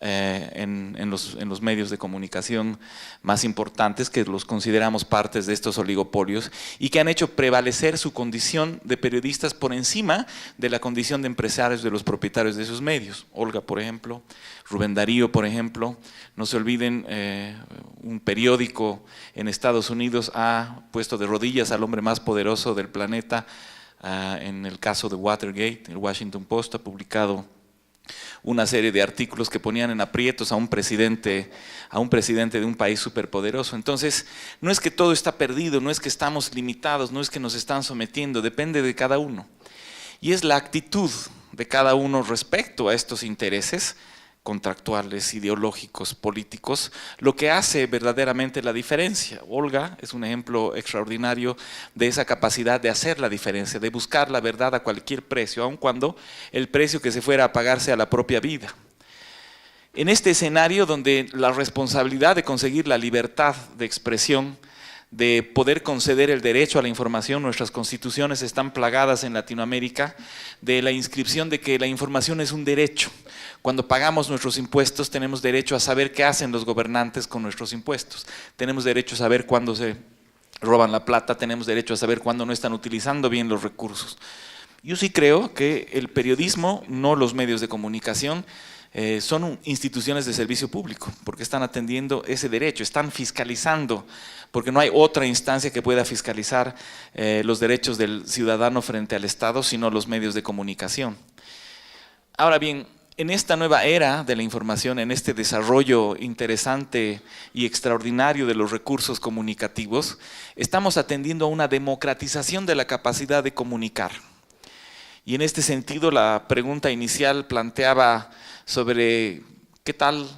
en los medios de comunicación más importantes, que los consideramos partes de estos oligopolios, y que han hecho prevalecer su condición de periodistas por encima de la condición de empresarios de los propietarios de esos medios. Olga, por ejemplo, Rubén Darío, por ejemplo. No se olviden, un periódico en Estados Unidos ha puesto de rodillas al hombre más poderoso del planeta. En el caso de Watergate, el Washington Post ha publicado una serie de artículos que ponían en aprietos a un presidente de un país superpoderoso. Entonces, no es que todo está perdido, no es que estamos limitados, no es que nos están sometiendo, depende de cada uno. Y es la actitud de cada uno respecto a estos intereses contractuales, ideológicos, políticos, lo que hace verdaderamente la diferencia. Olga es un ejemplo extraordinario de esa capacidad de hacer la diferencia, de buscar la verdad a cualquier precio, aun cuando el precio que se fuera a pagar sea la propia vida. En este escenario donde la responsabilidad de conseguir la libertad de expresión, de poder conceder el derecho a la información, nuestras constituciones están plagadas en Latinoamérica de la inscripción de que la información es un derecho. Cuando pagamos nuestros impuestos tenemos derecho a saber qué hacen los gobernantes con nuestros impuestos. Tenemos derecho a saber cuándo se roban la plata, tenemos derecho a saber cuándo no están utilizando bien los recursos. Yo sí creo que el periodismo, no los medios de comunicación, son instituciones de servicio público, porque están atendiendo ese derecho, están fiscalizando, porque no hay otra instancia que pueda fiscalizar los derechos del ciudadano frente al Estado, sino los medios de comunicación. Ahora bien, en esta nueva era de la información, en este desarrollo interesante y extraordinario de los recursos comunicativos, estamos atendiendo a una democratización de la capacidad de comunicar. Y en este sentido, la pregunta inicial planteaba sobre qué tal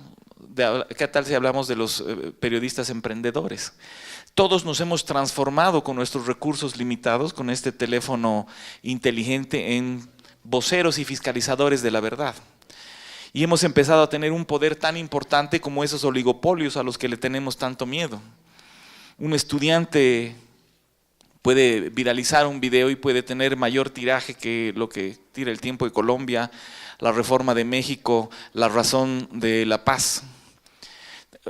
si hablamos de los periodistas emprendedores. Todos nos hemos transformado con nuestros recursos limitados, con este teléfono inteligente, en voceros y fiscalizadores de la verdad. Y hemos empezado a tener un poder tan importante como esos oligopolios a los que le tenemos tanto miedo. Un estudiante puede viralizar un video y puede tener mayor tiraje que lo que tira El Tiempo de Colombia, La Reforma de México, La Razón de la Paz.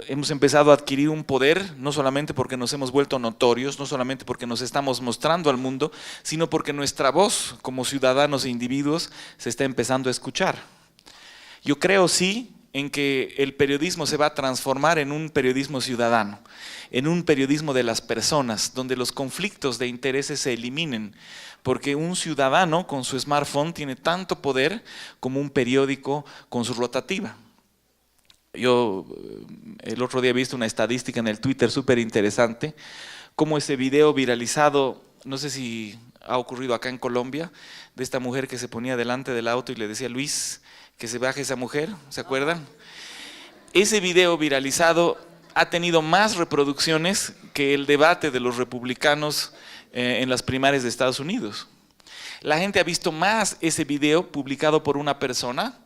Hemos empezado a adquirir un poder, no solamente porque nos hemos vuelto notorios, no solamente porque nos estamos mostrando al mundo, sino porque nuestra voz como ciudadanos e individuos se está empezando a escuchar. Yo creo sí en que el periodismo se va a transformar en un periodismo ciudadano, en un periodismo de las personas, donde los conflictos de intereses se eliminen, porque un ciudadano con su smartphone tiene tanto poder como un periódico con su rotativa. Yo el otro día he visto una estadística en el Twitter súper interesante, como ese video viralizado, no sé si ha ocurrido acá en Colombia, de esta mujer que se ponía delante del auto y le decía: Luis, que se baje esa mujer, ¿se acuerdan? Ese video viralizado ha tenido más reproducciones que el debate de los republicanos en las primarias de Estados Unidos. La gente ha visto más ese video publicado por una persona,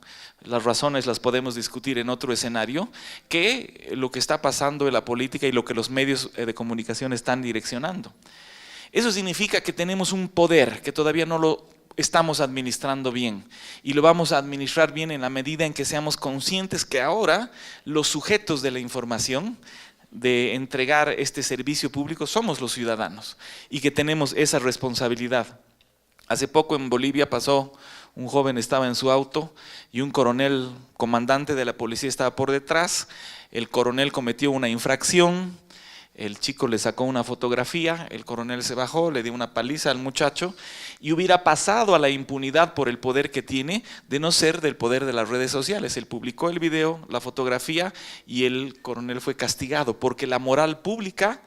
las razones las podemos discutir en otro escenario, que lo que está pasando en la política y lo que los medios de comunicación están direccionando. Eso significa que tenemos un poder que todavía no lo estamos administrando bien, y lo vamos a administrar bien en la medida en que seamos conscientes que ahora los sujetos de la información, de entregar este servicio público, somos los ciudadanos y que tenemos esa responsabilidad. Hace poco en Bolivia pasó, un joven estaba en su auto y un coronel comandante de la policía estaba por detrás. El coronel cometió una infracción, el chico le sacó una fotografía, el coronel se bajó, le dio una paliza al muchacho y hubiera pasado a la impunidad por el poder que tiene, de no ser del poder de las redes sociales. Él publicó el video, la fotografía, y el coronel fue castigado porque la moral pública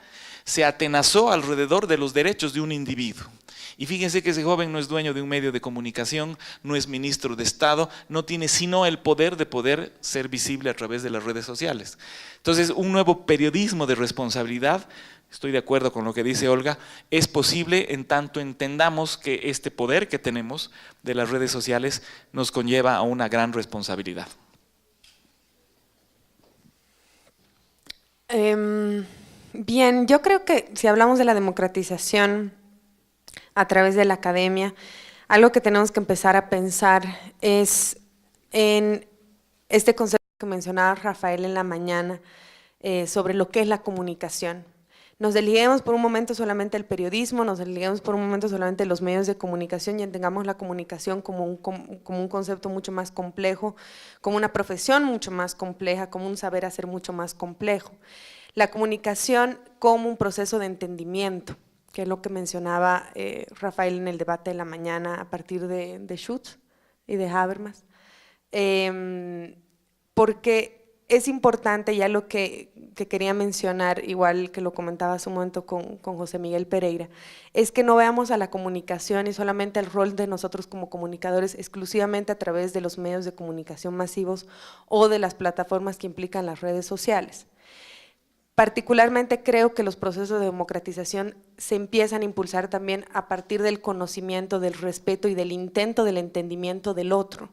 se atenazó alrededor de los derechos de un individuo. Y fíjense que ese joven no es dueño de un medio de comunicación, no es ministro de Estado, no tiene sino el poder de poder ser visible a través de las redes sociales. Entonces, un nuevo periodismo de responsabilidad, estoy de acuerdo con lo que dice Olga, es posible en tanto entendamos que este poder que tenemos de las redes sociales nos conlleva a una gran responsabilidad. Bien, yo creo que si hablamos de la democratización a través de la academia, algo que tenemos que empezar a pensar es en este concepto que mencionaba Rafael en la mañana, sobre lo que es la comunicación. Nos desliguemos por un momento solamente el periodismo, nos desliguemos por un momento solamente los medios de comunicación y entendamos la comunicación como un concepto mucho más complejo, como una profesión mucho más compleja, como un saber hacer mucho más complejo. La comunicación como un proceso de entendimiento, que es lo que mencionaba Rafael en el debate de la mañana a partir de Schutz y de Habermas, porque es importante, ya lo que quería mencionar, igual que lo comentaba hace un momento con José Miguel Pereira, es que no veamos a la comunicación y solamente el rol de nosotros como comunicadores exclusivamente a través de los medios de comunicación masivos o de las plataformas que implican las redes sociales. Particularmente creo que los procesos de democratización se empiezan a impulsar también a partir del conocimiento, del respeto y del intento del entendimiento del otro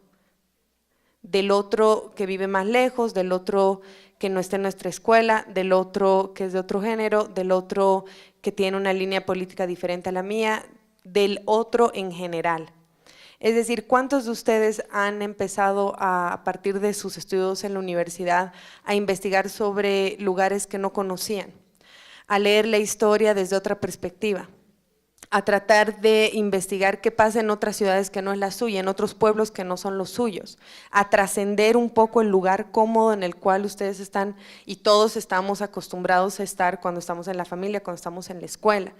que vive más lejos, del otro que no está en nuestra escuela, del otro que es de otro género, del otro que tiene una línea política diferente a la mía, del otro en general. Es decir, ¿cuántos de ustedes han empezado a partir de sus estudios en la universidad a investigar sobre lugares que no conocían, a leer la historia desde otra perspectiva, a tratar de investigar qué pasa en otras ciudades que no es la suya, en otros pueblos que no son los suyos, a trascender un poco el lugar cómodo en el cual ustedes están y todos estamos acostumbrados a estar cuando estamos en la familia, cuando estamos en la escuela?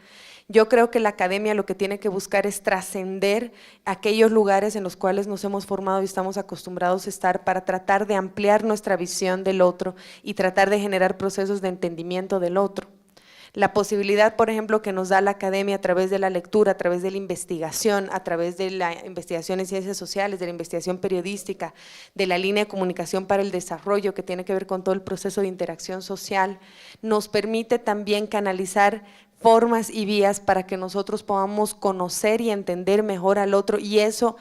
Yo creo que la academia lo que tiene que buscar es trascender aquellos lugares en los cuales nos hemos formado y estamos acostumbrados a estar para tratar de ampliar nuestra visión del otro y tratar de generar procesos de entendimiento del otro. La posibilidad, por ejemplo, que nos da la academia a través de la lectura, a través de la investigación, a través de la investigación en ciencias sociales, de la investigación periodística, de la línea de comunicación para el desarrollo, que tiene que ver con todo el proceso de interacción social, nos permite también canalizar formas y vías para que nosotros podamos conocer y entender mejor al otro, y eso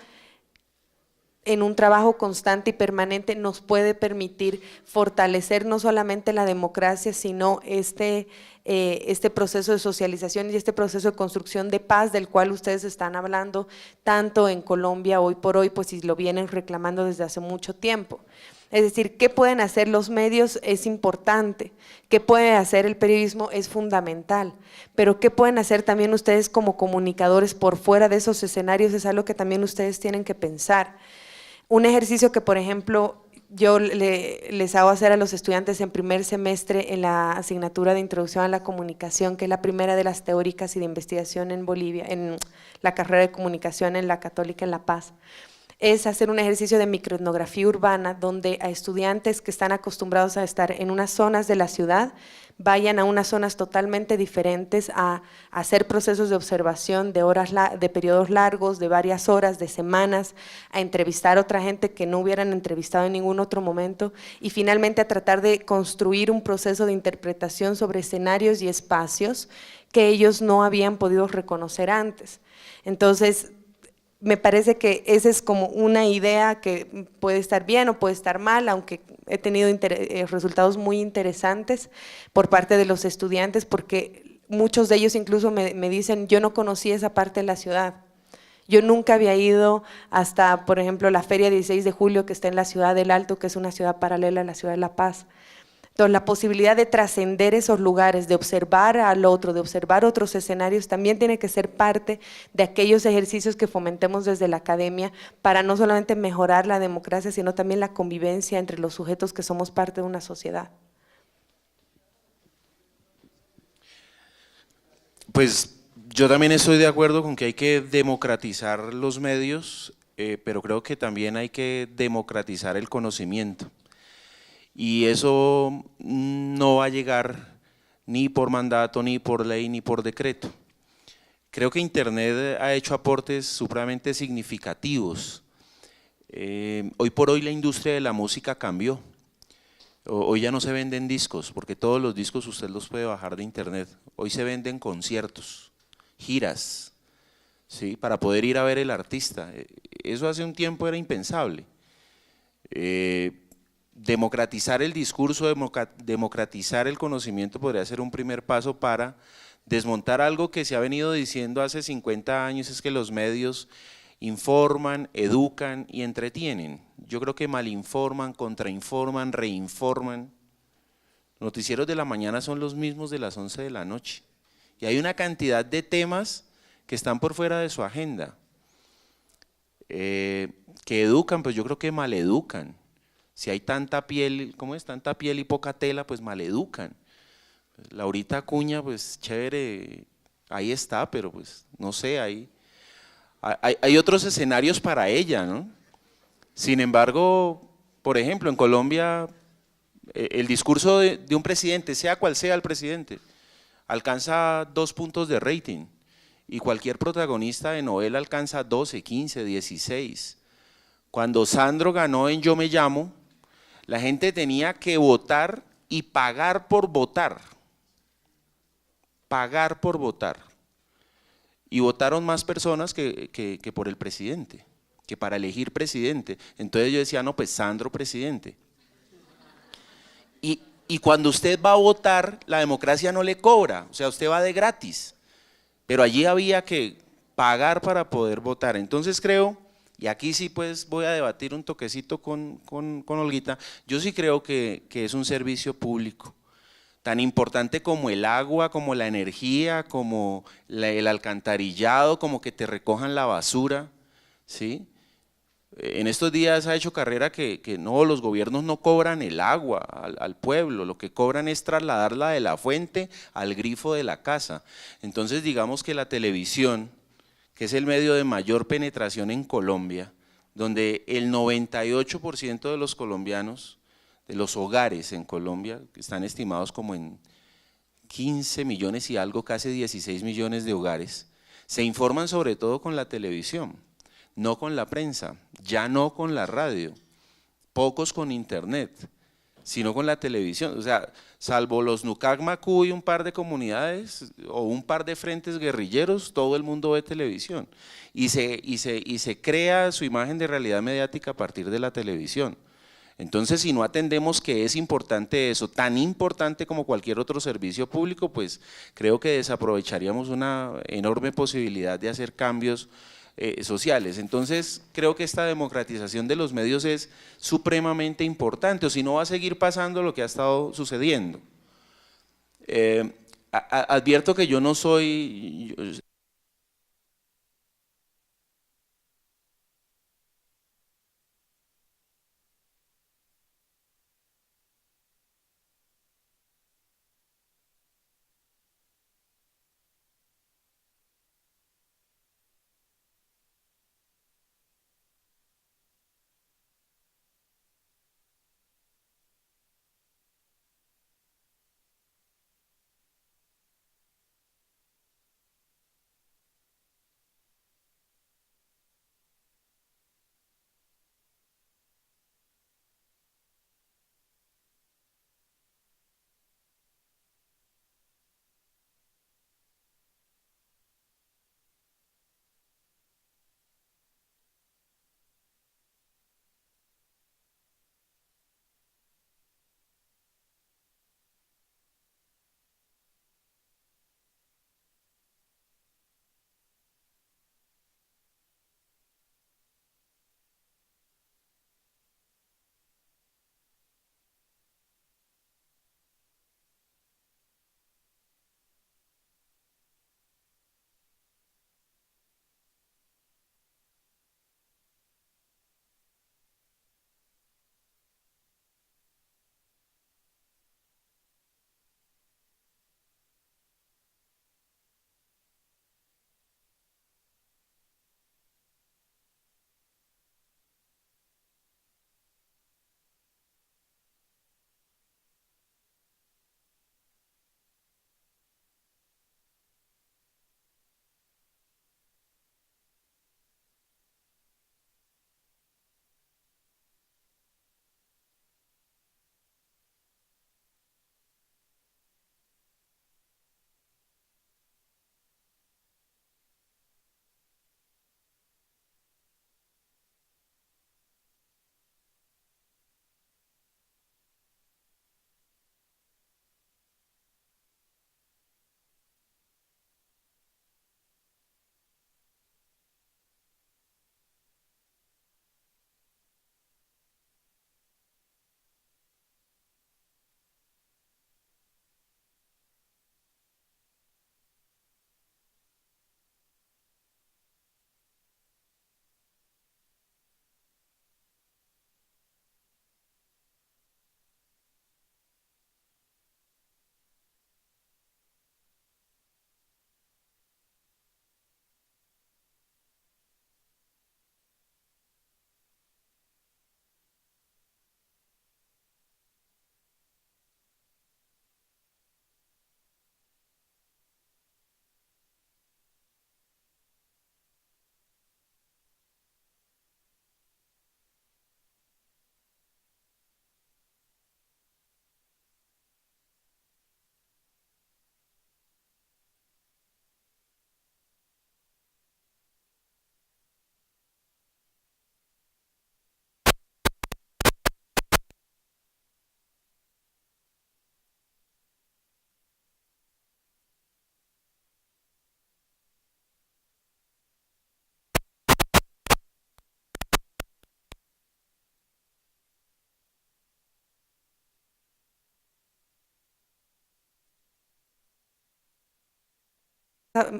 en un trabajo constante y permanente nos puede permitir fortalecer no solamente la democracia, sino este proceso de socialización y este proceso de construcción de paz del cual ustedes están hablando tanto en Colombia hoy por hoy, pues y lo vienen reclamando desde hace mucho tiempo. Es decir, ¿qué pueden hacer los medios? Es importante. ¿Qué puede hacer el periodismo? Es fundamental. Pero ¿qué pueden hacer también ustedes como comunicadores por fuera de esos escenarios? Es algo que también ustedes tienen que pensar. Un ejercicio que, por ejemplo, yo les hago hacer a los estudiantes en primer semestre en la asignatura de Introducción a la Comunicación, que es la primera de las teóricas y de investigación en Bolivia, en la carrera de comunicación en la Católica en La Paz, es hacer un ejercicio de microetnografía urbana donde a estudiantes que están acostumbrados a estar en unas zonas de la ciudad vayan a unas zonas totalmente diferentes a hacer procesos de observación de periodos largos, de varias horas, de semanas, a entrevistar a otra gente que no hubieran entrevistado en ningún otro momento y finalmente a tratar de construir un proceso de interpretación sobre escenarios y espacios que ellos no habían podido reconocer antes. Entonces, me parece que esa es como una idea que puede estar bien o puede estar mal, aunque he tenido resultados muy interesantes por parte de los estudiantes, porque muchos de ellos incluso me dicen, yo no conocía esa parte de la ciudad. Yo nunca había ido hasta, por ejemplo, la Feria 16 de Julio, que está en la ciudad del Alto, que es una ciudad paralela a la ciudad de La Paz. Entonces, la posibilidad de trascender esos lugares, de observar al otro, de observar otros escenarios, también tiene que ser parte de aquellos ejercicios que fomentemos desde la academia para no solamente mejorar la democracia, sino también la convivencia entre los sujetos que somos parte de una sociedad. Pues yo también estoy de acuerdo con que hay que democratizar los medios, pero creo que también hay que democratizar el conocimiento. Y eso no va a llegar ni por mandato, ni por ley, ni por decreto. Creo que Internet ha hecho aportes supremamente significativos. Hoy por hoy la industria de la música cambió. Hoy ya no se venden discos, porque todos los discos usted los puede bajar de Internet. Hoy se venden conciertos, giras, ¿sí? Para poder ir a ver el artista. Eso hace un tiempo era impensable. Democratizar el discurso, democratizar el conocimiento podría ser un primer paso para desmontar algo que se ha venido diciendo hace 50 años, es que los medios informan, educan y entretienen. Yo creo que malinforman, contrainforman, reinforman. Los noticieros de la mañana son los mismos de las 11 de la noche y hay una cantidad de temas que están por fuera de su agenda. Que educan, pues yo creo que maleducan. Si hay tanta piel, ¿cómo es? Tanta piel y poca tela, pues maleducan. Laurita Acuña, pues chévere, ahí está, pero pues no sé, hay otros escenarios para ella, ¿no? Sin embargo, por ejemplo, en Colombia El discurso de un presidente, sea cual sea el presidente, alcanza 2 puntos de rating y cualquier protagonista de novela alcanza 12, 15, 16. Cuando Sandro ganó en Yo Me Llamo, la gente tenía que votar y pagar por votar. Pagar por votar. Y votaron más personas que por el presidente, que para elegir presidente. Entonces yo decía, no, pues Sandro presidente. Y cuando usted va a votar, la democracia no le cobra, o sea, usted va de gratis. Pero allí había que pagar para poder votar. Entonces creo, y aquí sí pues voy a debatir un toquecito con Olguita, yo sí creo que es un servicio público, tan importante como el agua, como la energía, como el alcantarillado, como que te recojan la basura, ¿sí? En estos días ha hecho carrera que no, los gobiernos no cobran el agua al pueblo, lo que cobran es trasladarla de la fuente al grifo de la casa. Entonces digamos que la televisión, que es el medio de mayor penetración en Colombia, donde el 98% de los colombianos, de los hogares en Colombia, que están estimados como en 15 millones y algo, casi 16 millones de hogares, se informan sobre todo con la televisión, no con la prensa, ya no con la radio, pocos con internet, sino con la televisión. O sea, salvo los Nucac Macú y un par de comunidades o un par de frentes guerrilleros, todo el mundo ve televisión y se crea su imagen de realidad mediática a partir de la televisión. Entonces, si no atendemos que es importante eso, tan importante como cualquier otro servicio público, pues creo que desaprovecharíamos una enorme posibilidad de hacer cambios sociales. Entonces, creo que esta democratización de los medios es supremamente importante, o si no va a seguir pasando lo que ha estado sucediendo. Advierto que yo no soy…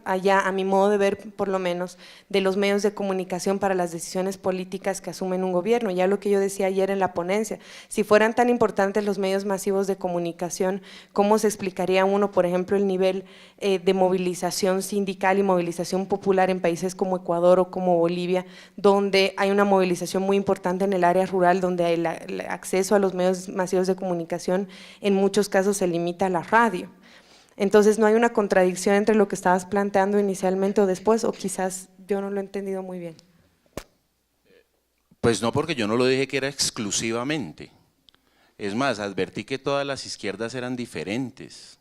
allá, a mi modo de ver por lo menos, de los medios de comunicación para las decisiones políticas que asumen un gobierno. Ya lo que yo decía ayer en la ponencia, si fueran tan importantes los medios masivos de comunicación, ¿cómo se explicaría uno, por ejemplo, el nivel de movilización sindical y movilización popular en países como Ecuador o como Bolivia, donde hay una movilización muy importante en el área rural, donde el acceso a los medios masivos de comunicación en muchos casos se limita a la radio? Entonces no hay una contradicción entre lo que estabas planteando inicialmente o después, o quizás yo no lo he entendido muy bien. Pues no, porque yo no lo dije que era exclusivamente. Es más, advertí que todas las izquierdas eran diferentes,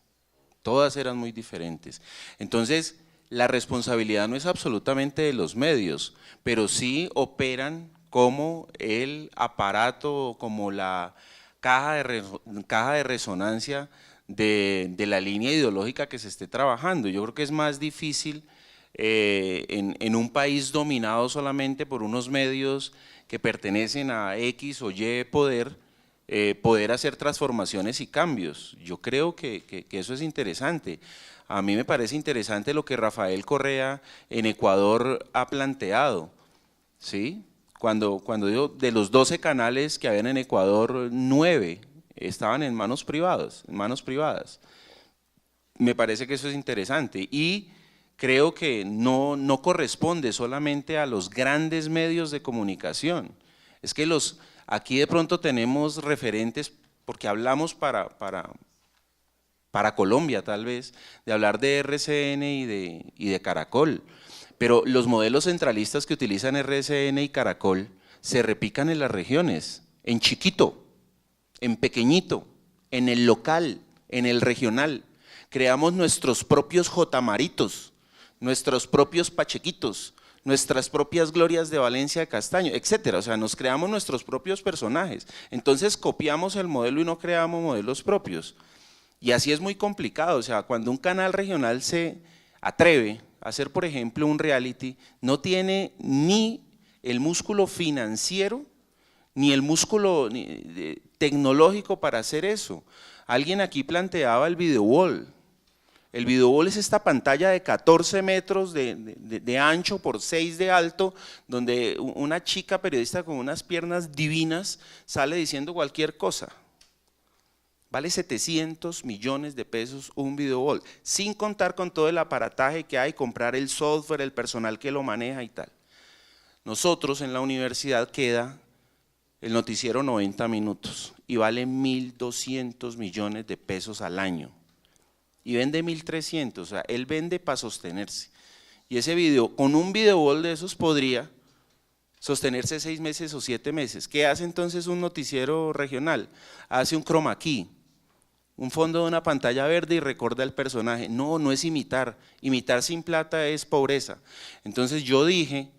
todas eran muy diferentes. Entonces, la responsabilidad no es absolutamente de los medios, pero sí operan como el aparato, como la caja de resonancia de la línea ideológica que se esté trabajando. Yo creo que es más difícil en un país dominado solamente por unos medios que pertenecen a X o Y poder, poder hacer transformaciones y cambios. Yo creo que eso es interesante. A mí me parece interesante lo que Rafael Correa en Ecuador ha planteado, ¿sí? Cuando digo, de los 12 canales que habían en Ecuador, 9 estaban en manos privadas, Me parece que eso es interesante y creo que no corresponde solamente a los grandes medios de comunicación. Es que aquí de pronto tenemos referentes, porque hablamos para Colombia tal vez, de hablar de RCN y de Caracol, pero los modelos centralistas que utilizan RCN y Caracol se repican en las regiones, en chiquito, en pequeñito, en el local, en el regional. Creamos nuestros propios Jotamaritos, nuestros propios Pachequitos, nuestras propias Glorias de Valencia de Castaño, etcétera. O sea, nos creamos nuestros propios personajes. Entonces copiamos el modelo y no creamos modelos propios. Y así es muy complicado. O sea, cuando un canal regional se atreve a hacer, por ejemplo, un reality, no tiene ni el músculo financiero ni el músculo tecnológico para hacer eso. Alguien aquí planteaba el video wall. El video wall es esta pantalla de 14 metros de ancho por 6 de alto, donde una chica periodista con unas piernas divinas sale diciendo cualquier cosa. Vale 700 millones de pesos un video wall, sin contar con todo el aparataje que hay, comprar el software, el personal que lo maneja y tal. Nosotros en la universidad queda el noticiero 90 minutos y vale 1.200 millones de pesos al año y vende 1.300, o sea, él vende para sostenerse. Y ese video, con un video wall de esos podría sostenerse 6 meses o 7 meses. ¿Qué hace entonces un noticiero regional? Hace un chroma key, un fondo de una pantalla verde y recorda el personaje. No, no es imitar, imitar sin plata es pobreza. Entonces yo dije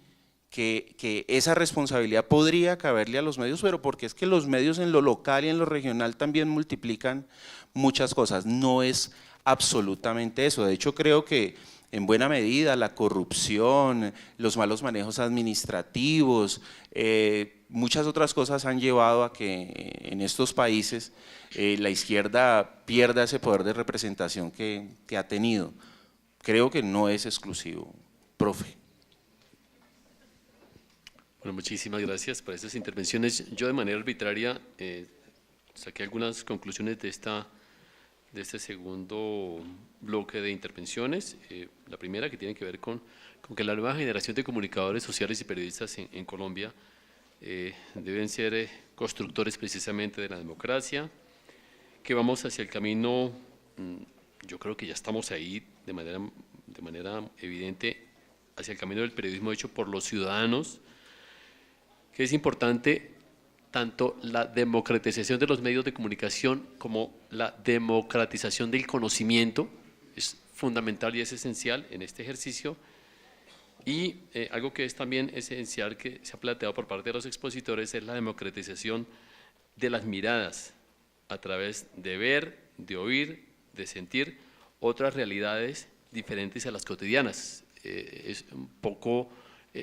que esa responsabilidad podría caberle a los medios, pero porque es que los medios en lo local y en lo regional también multiplican muchas cosas, no es absolutamente eso. De hecho creo que en buena medida la corrupción, los malos manejos administrativos, muchas otras cosas han llevado a que en estos países la izquierda pierda ese poder de representación que ha tenido. Creo que no es exclusivo, profe. Bueno, muchísimas gracias por estas intervenciones. Yo de manera arbitraria saqué algunas conclusiones de este segundo bloque de intervenciones. La primera que tiene que ver con que la nueva generación de comunicadores sociales y periodistas en Colombia deben ser constructores precisamente de la democracia, que vamos hacia el camino, yo creo que ya estamos ahí de manera evidente, hacia el camino del periodismo hecho por los ciudadanos, que es importante tanto la democratización de los medios de comunicación como la democratización del conocimiento, es fundamental y es esencial en este ejercicio. Y algo que es también esencial que se ha planteado por parte de los expositores es la democratización de las miradas a través de ver, de oír, de sentir otras realidades diferentes a las cotidianas. Es un poco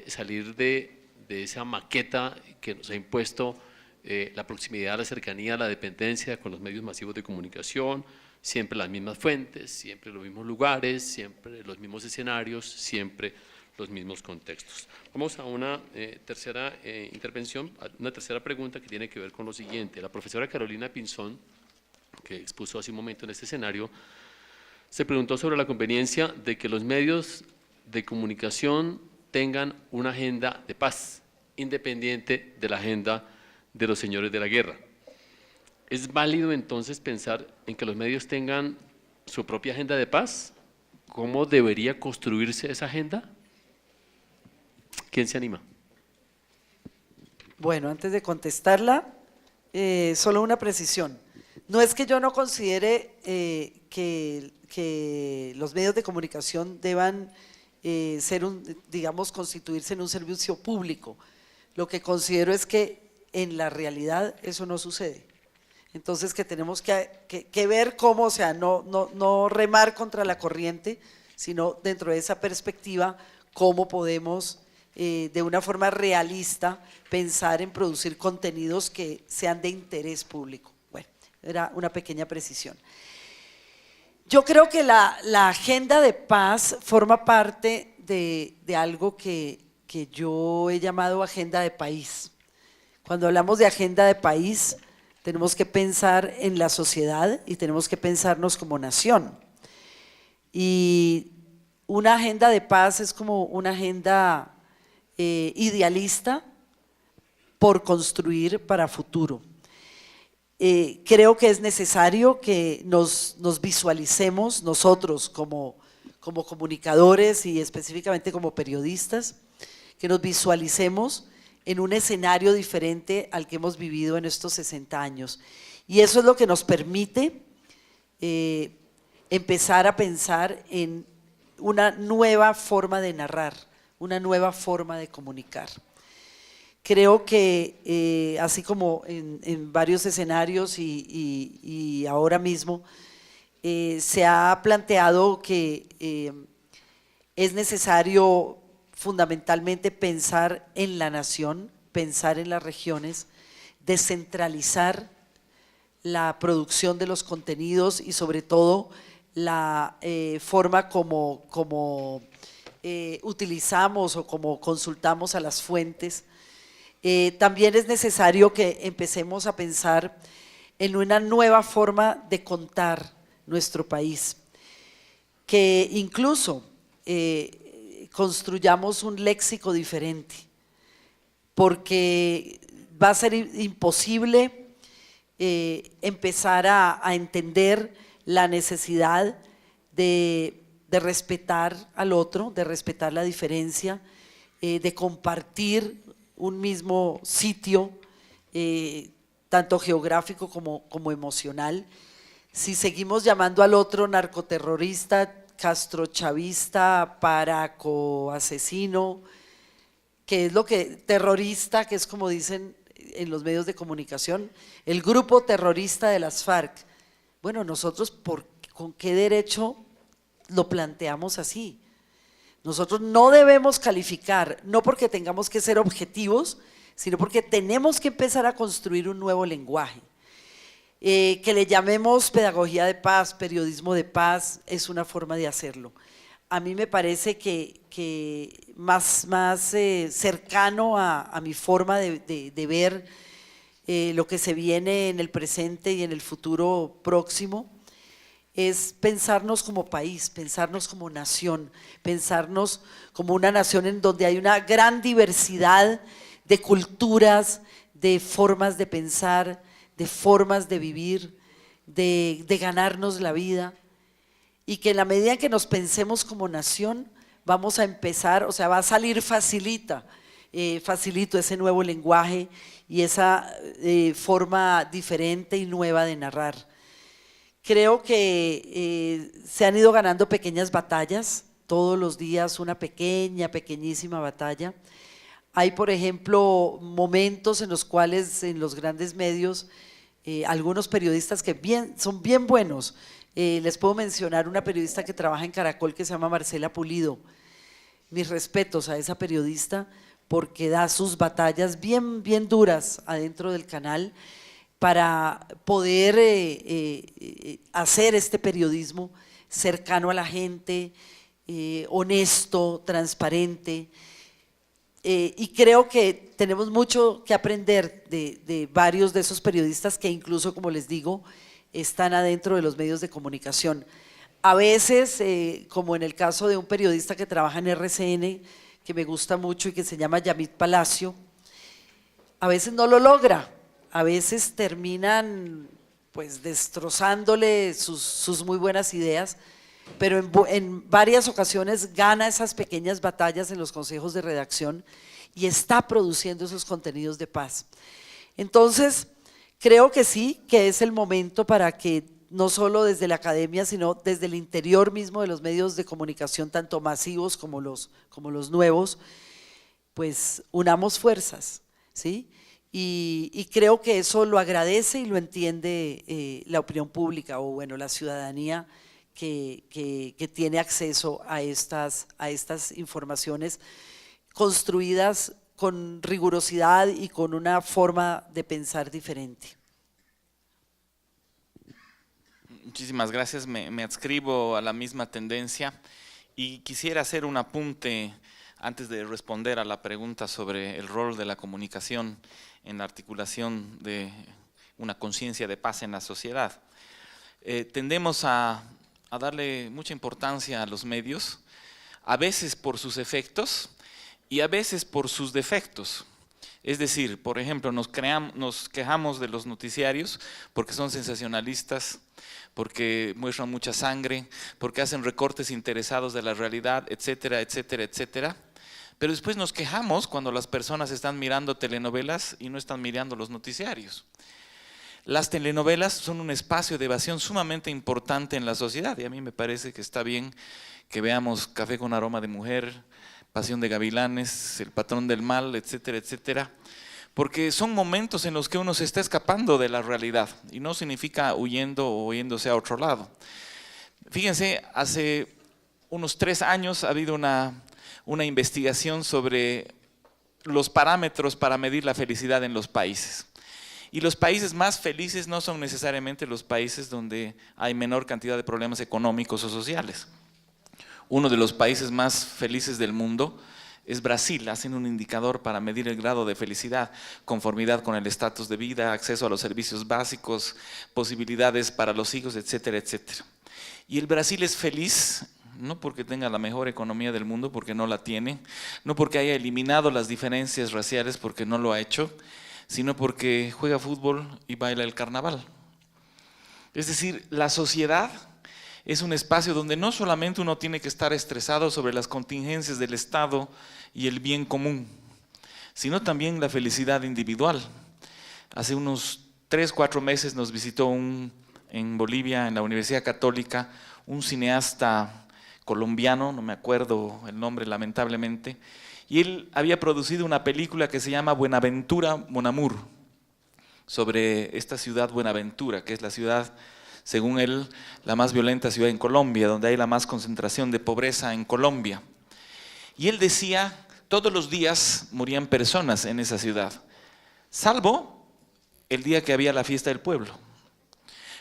salir de esa maqueta que nos ha impuesto la proximidad, la cercanía, la dependencia con los medios masivos de comunicación, siempre las mismas fuentes, siempre los mismos lugares, siempre los mismos escenarios, siempre los mismos contextos. Vamos a una tercera intervención, una tercera pregunta que tiene que ver con lo siguiente. La profesora Carolina Pinzón, que expuso hace un momento en este escenario, se preguntó sobre la conveniencia de que los medios de comunicación tengan una agenda de paz, independiente de la agenda de los señores de la guerra. ¿Es válido entonces pensar en que los medios tengan su propia agenda de paz? ¿Cómo debería construirse esa agenda? ¿Quién se anima? Bueno, antes de contestarla, solo una precisión. No es que yo no considere que los medios de comunicación deban digamos, constituirse en un servicio público. Lo que considero es que en la realidad eso no sucede. Entonces que tenemos que ver cómo, o sea, no remar contra la corriente, sino dentro de esa perspectiva, cómo podemos de una forma realista pensar en producir contenidos que sean de interés público. Bueno, era una pequeña precisión. Yo creo que la agenda de paz forma parte de algo que yo he llamado agenda de país. Cuando hablamos de agenda de país, tenemos que pensar en la sociedad y tenemos que pensarnos como nación. Y una agenda de paz es como una agenda idealista por construir para futuro. Creo que es necesario que nos visualicemos nosotros como comunicadores y específicamente como periodistas, que nos visualicemos en un escenario diferente al que hemos vivido en estos 60 años. Y eso es lo que nos permite empezar a pensar en una nueva forma de narrar, una nueva forma de comunicar. Creo que así como en varios escenarios y ahora mismo se ha planteado que es necesario fundamentalmente pensar en la nación, pensar en las regiones, descentralizar la producción de los contenidos y sobre todo la forma como utilizamos o como consultamos a las fuentes. También es necesario que empecemos a pensar en una nueva forma de contar nuestro país, que incluso construyamos un léxico diferente, porque va a ser imposible empezar a entender la necesidad de respetar al otro, de respetar la diferencia, de compartir un mismo sitio, tanto geográfico como emocional. Si seguimos llamando al otro narcoterrorista, castrochavista, paraco, asesino, que es lo que, terrorista, que es como dicen en los medios de comunicación, el grupo terrorista de las FARC. Bueno, nosotros, ¿con qué derecho lo planteamos así? Nosotros no debemos calificar, no porque tengamos que ser objetivos, sino porque tenemos que empezar a construir un nuevo lenguaje. Que le llamemos pedagogía de paz, periodismo de paz, es una forma de hacerlo. A mí me parece que más cercano a mi forma de ver lo que se viene en el presente y en el futuro próximo, es pensarnos como país, pensarnos como nación, pensarnos como una nación en donde hay una gran diversidad de culturas, de formas de pensar, de formas de vivir, de ganarnos la vida, y que en la medida en que nos pensemos como nación, vamos a empezar, o sea, va a salir facilito ese nuevo lenguaje y esa forma diferente y nueva de narrar. Creo que se han ido ganando pequeñas batallas, todos los días una pequeñísima batalla. Hay, por ejemplo, momentos en los cuales en los grandes medios, algunos periodistas que son bien buenos, les puedo mencionar una periodista que trabaja en Caracol que se llama Marcela Pulido. Mis respetos a esa periodista porque da sus batallas bien duras adentro del canal. para poder hacer este periodismo cercano a la gente, honesto, transparente. Y creo que tenemos mucho que aprender de varios de esos periodistas que incluso, como les digo, están adentro de los medios de comunicación. A veces, como en el caso de un periodista que trabaja en RCN, que me gusta mucho y que se llama Yamit Palacio, a veces no lo logra, a veces terminan pues destrozándole sus muy buenas ideas, pero en varias ocasiones gana esas pequeñas batallas en los consejos de redacción y está produciendo esos contenidos de paz. Entonces, creo que sí, que es el momento para que no solo desde la academia, sino desde el interior mismo de los medios de comunicación, tanto masivos como los nuevos, pues unamos fuerzas, ¿sí? Y creo que eso lo agradece y lo entiende la opinión pública o bueno, la ciudadanía que tiene acceso a estas informaciones construidas con rigurosidad y con una forma de pensar diferente. Muchísimas gracias, me adscribo a la misma tendencia y quisiera hacer un apunte antes de responder a la pregunta sobre el rol de la comunicación en la articulación de una conciencia de paz en la sociedad. Tendemos a darle mucha importancia a los medios, a veces por sus efectos y a veces por sus defectos. Es decir, por ejemplo, nos quejamos de los noticiarios porque son sensacionalistas, porque muestran mucha sangre, porque hacen recortes interesados de la realidad, etcétera, etcétera, etcétera. Pero después nos quejamos cuando las personas están mirando telenovelas y no están mirando los noticiarios. Las telenovelas son un espacio de evasión sumamente importante en la sociedad y a mí me parece que está bien que veamos Café con aroma de mujer, Pasión de gavilanes, El patrón del mal, etcétera, etcétera, porque son momentos en los que uno se está escapando de la realidad y no significa huyendo o yéndose a otro lado. Fíjense, hace unos 3 años ha habido una investigación sobre los parámetros para medir la felicidad en los países. Y los países más felices no son necesariamente los países donde hay menor cantidad de problemas económicos o sociales. Uno de los países más felices del mundo es Brasil. Hacen un indicador para medir el grado de felicidad, conformidad con el estatus de vida, acceso a los servicios básicos, posibilidades para los hijos, etcétera, etcétera. Y el Brasil es feliz no porque tenga la mejor economía del mundo, porque no la tiene, no porque haya eliminado las diferencias raciales, porque no lo ha hecho, sino porque juega fútbol y baila el carnaval. Es decir, la sociedad es un espacio donde no solamente uno tiene que estar estresado sobre las contingencias del Estado y el bien común, sino también la felicidad individual. Hace unos 3 o 4 meses nos visitó en Bolivia, en la Universidad Católica, un cineasta colombiano, no me acuerdo el nombre lamentablemente, y él había producido una película que se llama Buenaventura, Mon Amour, sobre esta ciudad Buenaventura, que es la ciudad, según él, la más violenta ciudad en Colombia, donde hay la más concentración de pobreza en Colombia. Y él decía, todos los días morían personas en esa ciudad, salvo el día que había la fiesta del pueblo.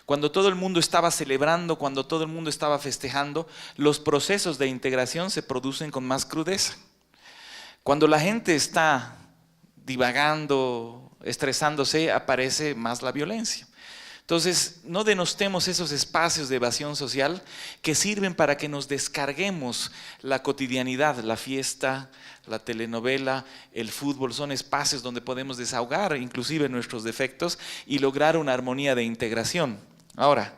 Cuando todo el mundo estaba celebrando, cuando todo el mundo estaba festejando, los procesos de integración se producen con más crudeza. Cuando la gente está divagando, estresándose, aparece más la violencia. Entonces, no denostemos esos espacios de evasión social que sirven para que nos descarguemos la cotidianidad, la fiesta, la telenovela, el fútbol, son espacios donde podemos desahogar inclusive nuestros defectos y lograr una armonía de integración. Ahora,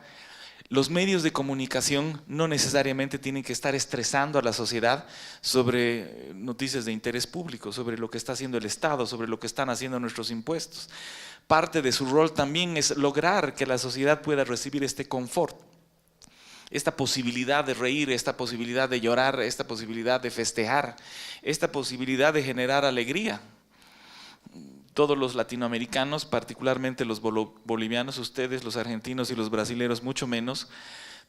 los medios de comunicación no necesariamente tienen que estar estresando a la sociedad sobre noticias de interés público, sobre lo que está haciendo el Estado, sobre lo que están haciendo nuestros impuestos. Parte de su rol también es lograr que la sociedad pueda recibir este confort, esta posibilidad de reír, esta posibilidad de llorar, esta posibilidad de festejar, esta posibilidad de generar alegría. Todos los latinoamericanos, particularmente los bolivianos, ustedes, los argentinos y los brasileños mucho menos,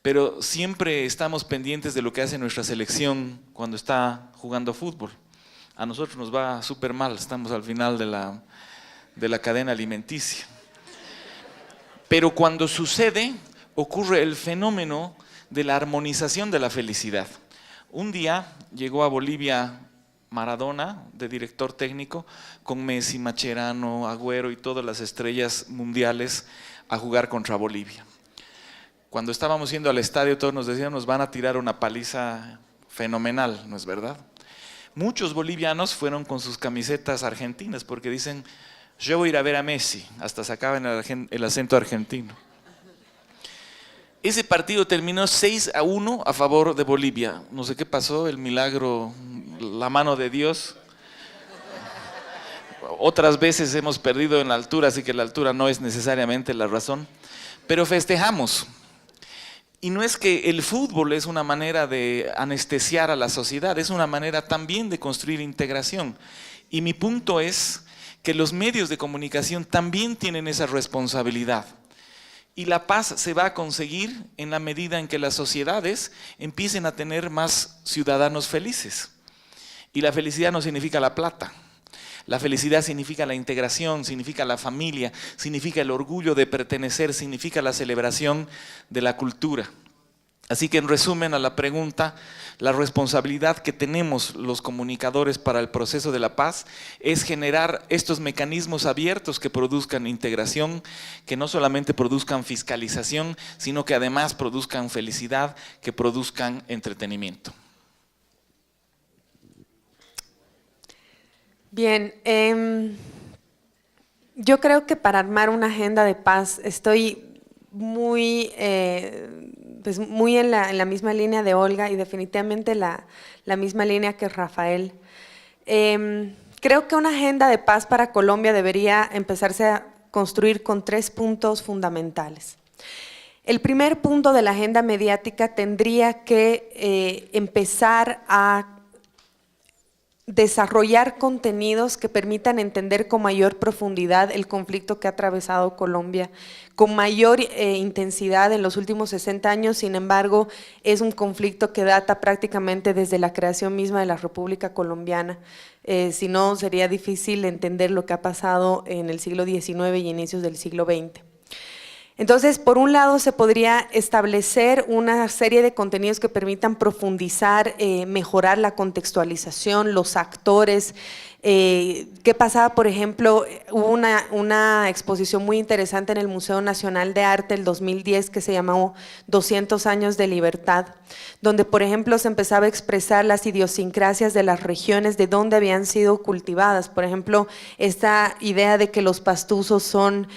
pero siempre estamos pendientes de lo que hace nuestra selección cuando está jugando fútbol. A nosotros nos va súper mal, estamos al final de la cadena alimenticia. Pero cuando sucede, ocurre el fenómeno de la armonización de la felicidad. Un día llegó a Bolivia Maradona, de director técnico, con Messi, Mascherano, Agüero y todas las estrellas mundiales a jugar contra Bolivia. Cuando estábamos yendo al estadio, todos nos decían, nos van a tirar una paliza fenomenal, ¿no es verdad? Muchos bolivianos fueron con sus camisetas argentinas porque dicen, yo voy a ir a ver a Messi, hasta sacaban el acento argentino. Ese partido terminó 6-1 a favor de Bolivia. No sé qué pasó, el milagro, la mano de Dios. Otras veces hemos perdido en la altura, así que la altura no es necesariamente la razón. Pero festejamos. Y no es que el fútbol es una manera de anestesiar a la sociedad, es una manera también de construir integración. Y mi punto es que los medios de comunicación también tienen esa responsabilidad. Y la paz se va a conseguir en la medida en que las sociedades empiecen a tener más ciudadanos felices. Y la felicidad no significa la plata. La felicidad significa la integración, significa la familia, significa el orgullo de pertenecer, significa la celebración de la cultura. Así que en resumen a la pregunta, la responsabilidad que tenemos los comunicadores para el proceso de la paz es generar estos mecanismos abiertos que produzcan integración, que no solamente produzcan fiscalización, sino que además produzcan felicidad, que produzcan entretenimiento. Bien, yo creo que para armar una agenda de paz estoy muy en la misma línea de Olga y definitivamente la misma línea que Rafael. Creo que una agenda de paz para Colombia debería empezarse a construir con 3 puntos fundamentales. El primer punto de la agenda mediática tendría que empezar a desarrollar contenidos que permitan entender con mayor profundidad el conflicto que ha atravesado Colombia, con mayor intensidad en los últimos 60 años, sin embargo, es un conflicto que data prácticamente desde la creación misma de la República Colombiana. Si no, sería difícil entender lo que ha pasado en el siglo XIX y inicios del siglo XX. Entonces, por un lado, se podría establecer una serie de contenidos que permitan profundizar, mejorar la contextualización, los actores. ¿Qué pasaba? Por ejemplo, hubo una exposición muy interesante en el Museo Nacional de Arte el 2010 que se llamó 200 años de libertad, donde por ejemplo se empezaba a expresar las idiosincrasias de las regiones de donde habían sido cultivadas. Por ejemplo, esta idea de que los pastusos son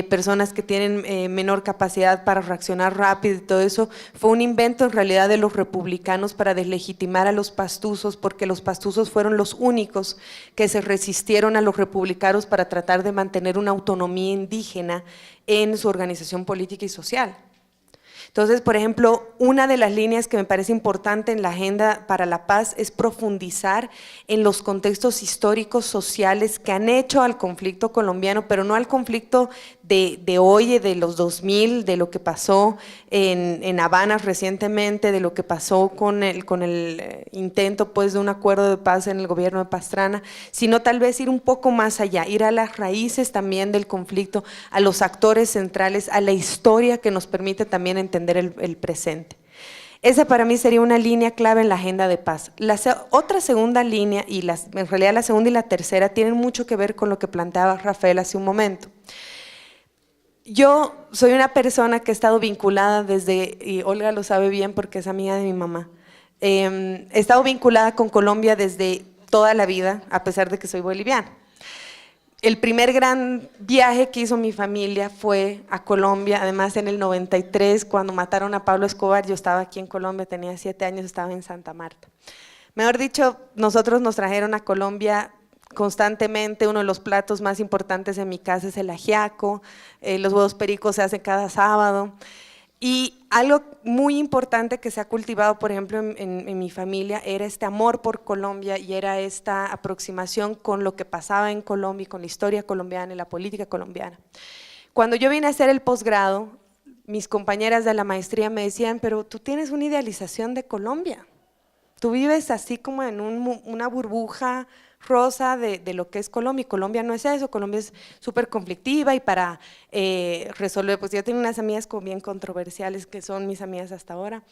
personas que tienen menor capacidad para reaccionar rápido y todo eso, fue un invento en realidad de los republicanos para deslegitimar a los pastusos, porque los pastusos fueron los únicos que se resistieron a los republicanos para tratar de mantener una autonomía indígena en su organización política y social. Entonces, por ejemplo, una de las líneas que me parece importante en la Agenda para la Paz es profundizar en los contextos históricos, sociales que han hecho al conflicto colombiano, pero no al conflicto de hoy, de los 2000, de lo que pasó en Habana recientemente, de lo que pasó con el intento pues, de un acuerdo de paz en el gobierno de Pastrana, sino tal vez ir un poco más allá, ir a las raíces también del conflicto, a los actores centrales, a la historia que nos permite también entender el presente. Esa para mí sería una línea clave en la agenda de paz. La otra segunda línea, y en realidad la segunda y la tercera, tienen mucho que ver con lo que planteaba Rafael hace un momento. Yo soy una persona que he estado vinculada desde, y Olga lo sabe bien porque es amiga de mi mamá, he estado vinculada con Colombia desde toda la vida, a pesar de que soy boliviana. El primer gran viaje que hizo mi familia fue a Colombia, además en el 93, cuando mataron a Pablo Escobar, yo estaba aquí en Colombia, tenía 7 años, estaba en Santa Marta. Mejor dicho, nosotros nos trajeron a Colombia constantemente, uno de los platos más importantes en mi casa es el ajiaco, los huevos pericos se hacen cada sábado. Y algo muy importante que se ha cultivado, por ejemplo, en mi familia, era este amor por Colombia y era esta aproximación con lo que pasaba en Colombia, con la historia colombiana y la política colombiana. Cuando yo vine a hacer el posgrado, mis compañeras de la maestría me decían, pero tú tienes una idealización de Colombia. Tú vives así como en una burbuja rosa de lo que es Colombia, y Colombia no es eso, Colombia es súper conflictiva y para resolver, pues yo tengo unas amigas como bien controversiales que son mis amigas hasta ahora,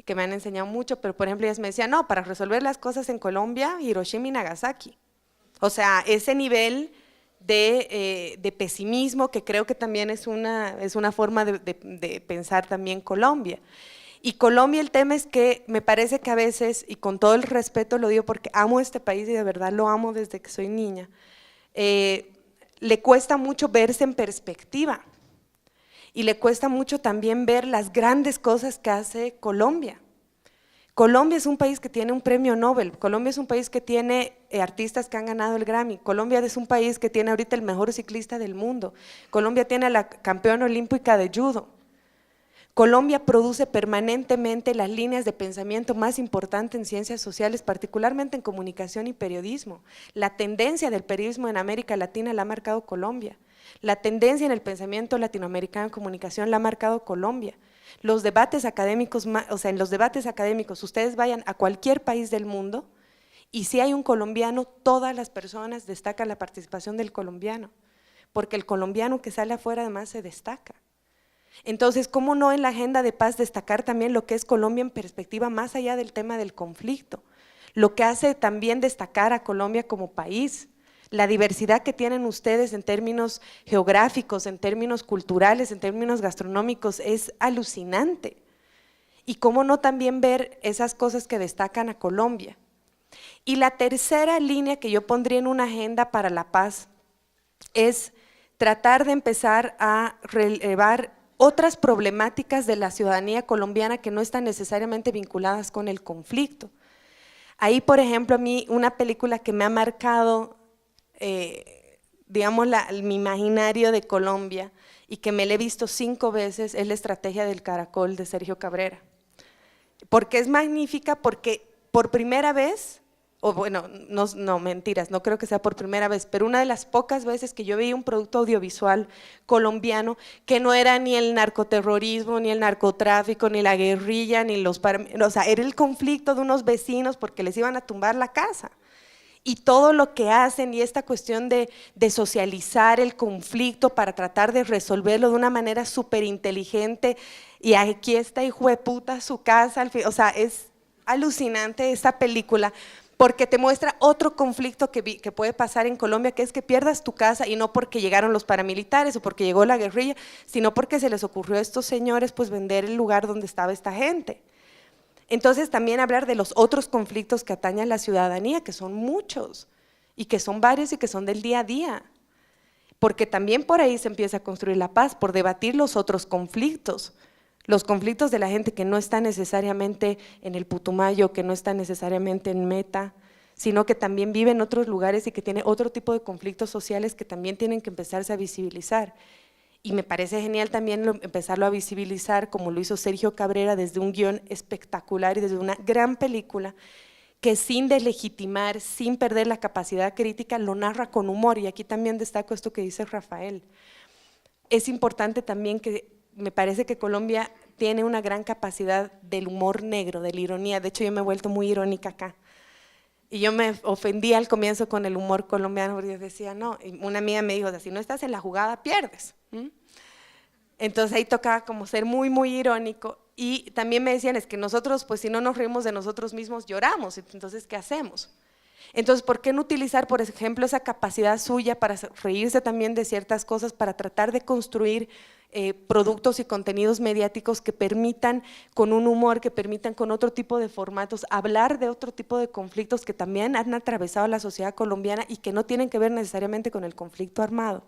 que me han enseñado mucho, pero por ejemplo ellas me decían, no, para resolver las cosas en Colombia, Hiroshima y Nagasaki. O sea, ese nivel de pesimismo que creo que también es una forma de pensar también Colombia. Y Colombia, el tema es que me parece que a veces, y con todo el respeto lo digo porque amo este país y de verdad lo amo desde que soy niña, le cuesta mucho verse en perspectiva y le cuesta mucho también ver las grandes cosas que hace Colombia. Colombia es un país que tiene un premio Nobel, Colombia es un país que tiene artistas que han ganado el Grammy, Colombia es un país que tiene ahorita el mejor ciclista del mundo, Colombia tiene a la campeona olímpica de judo. Colombia produce permanentemente las líneas de pensamiento más importantes en ciencias sociales, particularmente en comunicación y periodismo. La tendencia del periodismo en América Latina la ha marcado Colombia. La tendencia en el pensamiento latinoamericano en comunicación la ha marcado Colombia. Los debates académicos, o sea, en los debates académicos, ustedes vayan a cualquier país del mundo y si hay un colombiano, todas las personas destacan la participación del colombiano, porque el colombiano que sale afuera además se destaca. Entonces, ¿cómo no en la agenda de paz destacar también lo que es Colombia en perspectiva más allá del tema del conflicto? Lo que hace también destacar a Colombia como país, la diversidad que tienen ustedes en términos geográficos, en términos culturales, en términos gastronómicos, es alucinante. Y cómo no también ver esas cosas que destacan a Colombia. Y la tercera línea que yo pondría en una agenda para la paz es tratar de empezar a relevar otras problemáticas de la ciudadanía colombiana que no están necesariamente vinculadas con el conflicto. Ahí, por ejemplo, a mí una película que me ha marcado, digamos, mi imaginario de Colombia y que me la he visto 5 veces es La estrategia del caracol de Sergio Cabrera. Porque es magnífica, porque por primera vez, o bueno, no mentiras, no creo que sea por primera vez, pero una de las pocas veces que yo veía un producto audiovisual colombiano que no era ni el narcoterrorismo, ni el narcotráfico, ni la guerrilla, ni los o sea, era el conflicto de unos vecinos porque les iban a tumbar la casa. Y todo lo que hacen y esta cuestión de socializar el conflicto para tratar de resolverlo de una manera súper inteligente, y aquí está hijo de puta su casa, al fin, o sea, es alucinante esta película, porque te muestra otro conflicto que puede pasar en Colombia, que es que pierdas tu casa y no porque llegaron los paramilitares o porque llegó la guerrilla, sino porque se les ocurrió a estos señores pues vender el lugar donde estaba esta gente. Entonces también hablar de los otros conflictos que atañen a la ciudadanía, que son muchos y que son varios y que son del día a día, porque también por ahí se empieza a construir la paz, por debatir los otros conflictos. Los conflictos de la gente que no está necesariamente en el Putumayo, que no está necesariamente en Meta, sino que también vive en otros lugares y que tiene otro tipo de conflictos sociales que también tienen que empezarse a visibilizar. Y me parece genial también empezarlo a visibilizar como lo hizo Sergio Cabrera desde un guión espectacular y desde una gran película que sin deslegitimar, sin perder la capacidad crítica, lo narra con humor. Y aquí también destaco esto que dice Rafael. Es importante también que me parece que Colombia tiene una gran capacidad del humor negro, de la ironía. De hecho, yo me he vuelto muy irónica acá. Y yo me ofendí al comienzo con el humor colombiano, porque yo decía, no, y una amiga me dijo, si no estás en la jugada, pierdes. Entonces ahí tocaba como ser muy, muy irónico. Y también me decían, es que nosotros, pues si no nos reímos de nosotros mismos, lloramos. Entonces, ¿qué hacemos? Entonces, ¿por qué no utilizar, por ejemplo, esa capacidad suya para reírse también de ciertas cosas, para tratar de construir productos y contenidos mediáticos que permitan con un humor, que permitan con otro tipo de formatos, hablar de otro tipo de conflictos que también han atravesado la sociedad colombiana y que no tienen que ver necesariamente con el conflicto armado?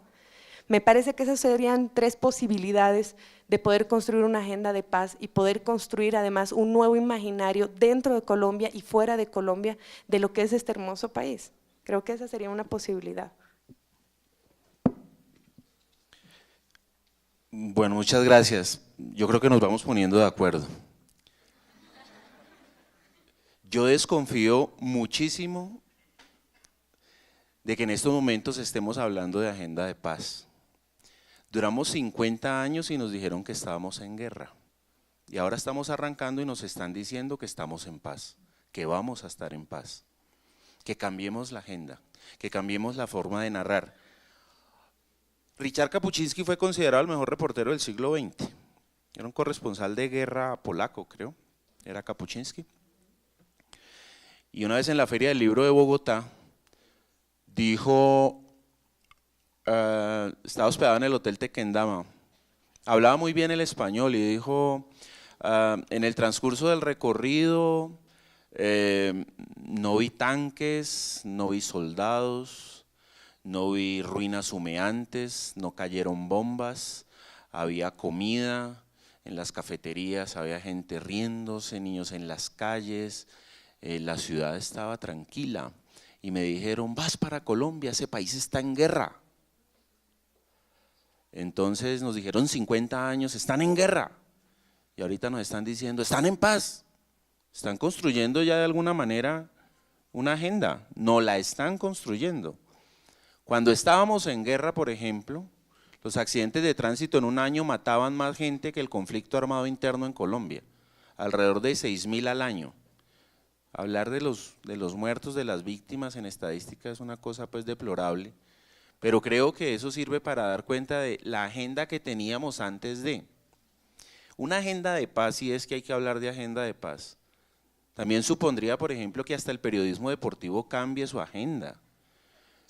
Me parece que esas serían 3 posibilidades de poder construir una agenda de paz y poder construir además un nuevo imaginario dentro de Colombia y fuera de Colombia de lo que es este hermoso país. Creo que esa sería una posibilidad. Bueno, muchas gracias. Yo creo que nos vamos poniendo de acuerdo. Yo desconfío muchísimo de que en estos momentos estemos hablando de agenda de paz. Duramos 50 años y nos dijeron que estábamos en guerra. Y ahora estamos arrancando y nos están diciendo que estamos en paz. que vamos a estar en paz, que cambiemos la agenda, que cambiemos la forma de narrar. Richard Kapuczynski fue considerado el mejor reportero del siglo XX, era un corresponsal de guerra polaco, creo, era Kapuczynski. Y una vez en la Feria del Libro de Bogotá, dijo, estaba hospedado en el Hotel Tequendama, hablaba muy bien el español y dijo, en el transcurso del recorrido no vi tanques, no vi soldados, no vi ruinas humeantes, no cayeron bombas, había comida, en las cafeterías había gente riéndose, niños en las calles, la ciudad estaba tranquila. Y me dijeron, vas para Colombia, ese país está en guerra. Entonces nos dijeron 50 años, están en guerra. Y ahorita nos están diciendo, están en paz. Están construyendo ya de alguna manera una agenda, no la están construyendo. Cuando estábamos en guerra, por ejemplo, los accidentes de tránsito en un año mataban más gente que el conflicto armado interno en Colombia, alrededor de 6.000 al año. Hablar de los muertos, de las víctimas en estadística es una cosa pues deplorable, pero creo que eso sirve para dar cuenta de la agenda que teníamos antes de. Una agenda de paz, si es que hay que hablar de agenda de paz, también supondría, por ejemplo, que hasta el periodismo deportivo cambie su agenda.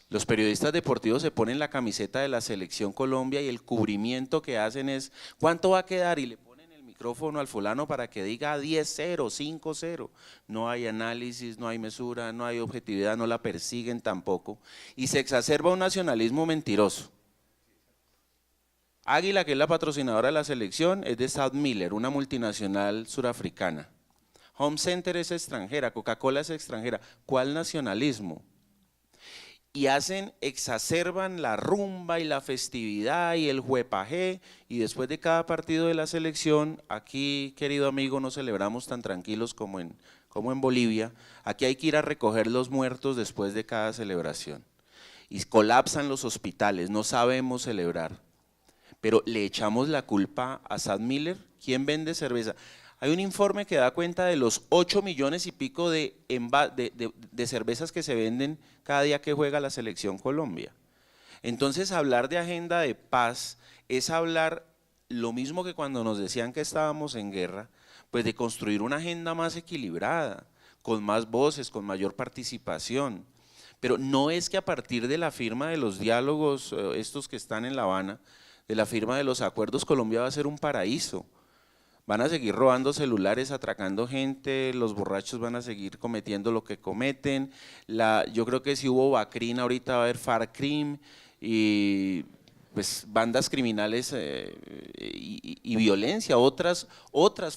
Los periodistas deportivos se ponen la camiseta de la Selección Colombia y el cubrimiento que hacen es ¿cuánto va a quedar? Y le ponen el micrófono al fulano para que diga 10-0, 5-0. No hay análisis, no hay mesura, no hay objetividad, no la persiguen tampoco. Y se exacerba un nacionalismo mentiroso. Águila, que es la patrocinadora de la selección, es de SABMiller, una multinacional surafricana. Home Center es extranjera, Coca-Cola es extranjera. ¿Cuál nacionalismo? Y exacerban la rumba y la festividad y el juepajé, y después de cada partido de la selección, aquí, querido amigo, no celebramos tan tranquilos como en Bolivia, aquí hay que ir a recoger los muertos después de cada celebración. Y colapsan los hospitales, no sabemos celebrar, pero le echamos la culpa a SABMiller. ¿Quién vende cerveza? Hay un informe que da cuenta de los 8 millones y pico de cervezas que se venden cada día que juega la Selección Colombia. Entonces hablar de agenda de paz es hablar lo mismo que cuando nos decían que estábamos en guerra, pues de construir una agenda más equilibrada, con más voces, con mayor participación. Pero no es que a partir de la firma de los diálogos, estos que están en La Habana, de la firma de los acuerdos, Colombia va a ser un paraíso. Van a seguir robando celulares, atracando gente, los borrachos van a seguir cometiendo lo que cometen. Yo creo que si hubo Bacrin, ahorita va a haber Farcrim y pues bandas criminales y violencia, otras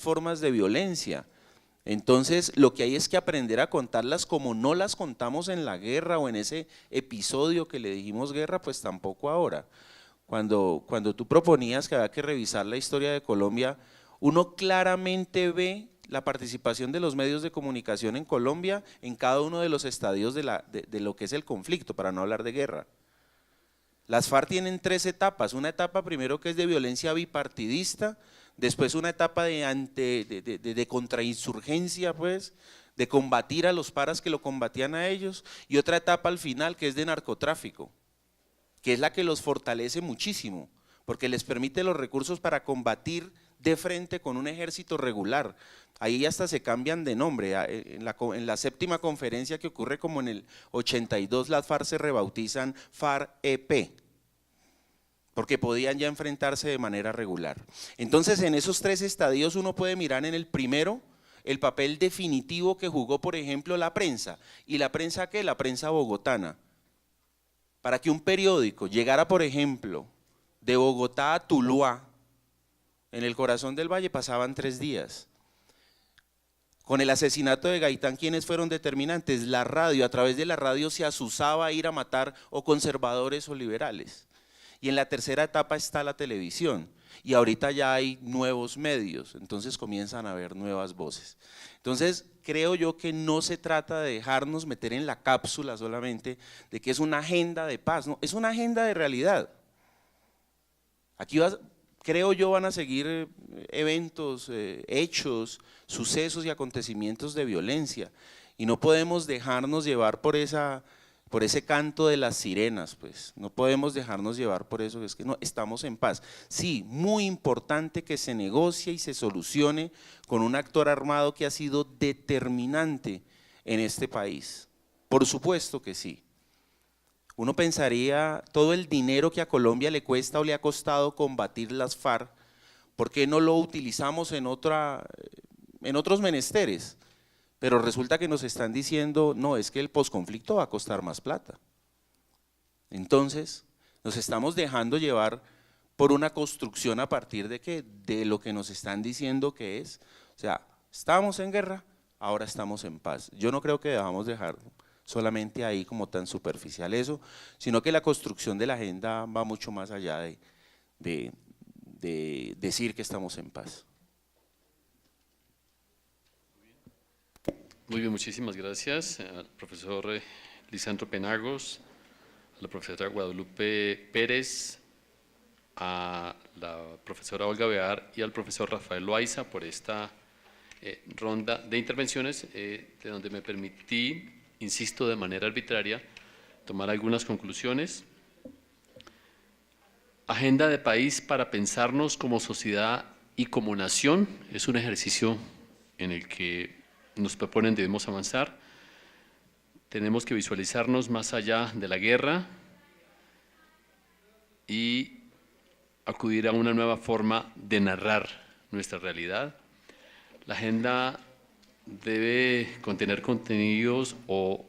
formas de violencia. Entonces lo que hay es que aprender a contarlas como no las contamos en la guerra o en ese episodio que le dijimos guerra, pues tampoco ahora. Cuando tú proponías que había que revisar la historia de Colombia, uno claramente ve la participación de los medios de comunicación en Colombia en cada uno de los estadios de lo que es el conflicto, para no hablar de guerra. Las FARC tienen 3 etapas, una etapa primero que es de violencia bipartidista, después una etapa de contrainsurgencia, pues, de combatir a los paras que lo combatían a ellos, y otra etapa al final que es de narcotráfico, que es la que los fortalece muchísimo, porque les permite los recursos para combatir de frente con un ejército regular. Ahí hasta se cambian de nombre. En la 7ª conferencia que ocurre como en el 82, las FARC se rebautizan FARC-EP, porque podían ya enfrentarse de manera regular. Entonces en esos 3 estadios uno puede mirar en el primero el papel definitivo que jugó, por ejemplo, la prensa. ¿Y la prensa qué? La prensa bogotana. Para que un periódico llegara, por ejemplo, de Bogotá a Tuluá, en el corazón del valle, pasaban 3 días. Con el asesinato de Gaitán, ¿quiénes fueron determinantes? La radio. A través de la radio se asusaba a ir a matar o conservadores o liberales. Y en la tercera etapa está la televisión, y ahorita ya hay nuevos medios, entonces comienzan a haber nuevas voces. Entonces creo yo que no se trata de dejarnos meter en la cápsula solamente de que es una agenda de paz, no, es una agenda de realidad. Aquí creo yo van a seguir eventos, hechos, sucesos y acontecimientos de violencia, y no podemos dejarnos llevar por ese canto de las sirenas, pues, no podemos dejarnos llevar por eso, es que no, estamos en paz. Sí, muy importante que se negocie y se solucione con un actor armado que ha sido determinante en este país, por supuesto que sí. Uno pensaría, todo el dinero que a Colombia le cuesta o le ha costado combatir las FARC, ¿por qué no lo utilizamos en otros menesteres? Pero resulta que nos están diciendo, no, es que el posconflicto va a costar más plata. Entonces, nos estamos dejando llevar por una construcción a partir de ¿qué? De lo que nos están diciendo que es. O sea, estábamos en guerra, ahora estamos en paz. Yo no creo que debamos dejar solamente ahí como tan superficial eso, sino que la construcción de la agenda va mucho más allá de decir que estamos en paz. Muy bien, muchísimas gracias al profesor Lisandro Penagos, a la profesora Guadalupe Pérez, a la profesora Olga Bear y al profesor Rafael Loaiza por esta ronda de intervenciones, de donde me permití, insisto, de manera arbitraria, tomar algunas conclusiones. Agenda de país para pensarnos como sociedad y como nación es un ejercicio en el que nos proponen debemos avanzar. Tenemos que visualizarnos más allá de la guerra y acudir a una nueva forma de narrar nuestra realidad. La agenda debe contener contenidos o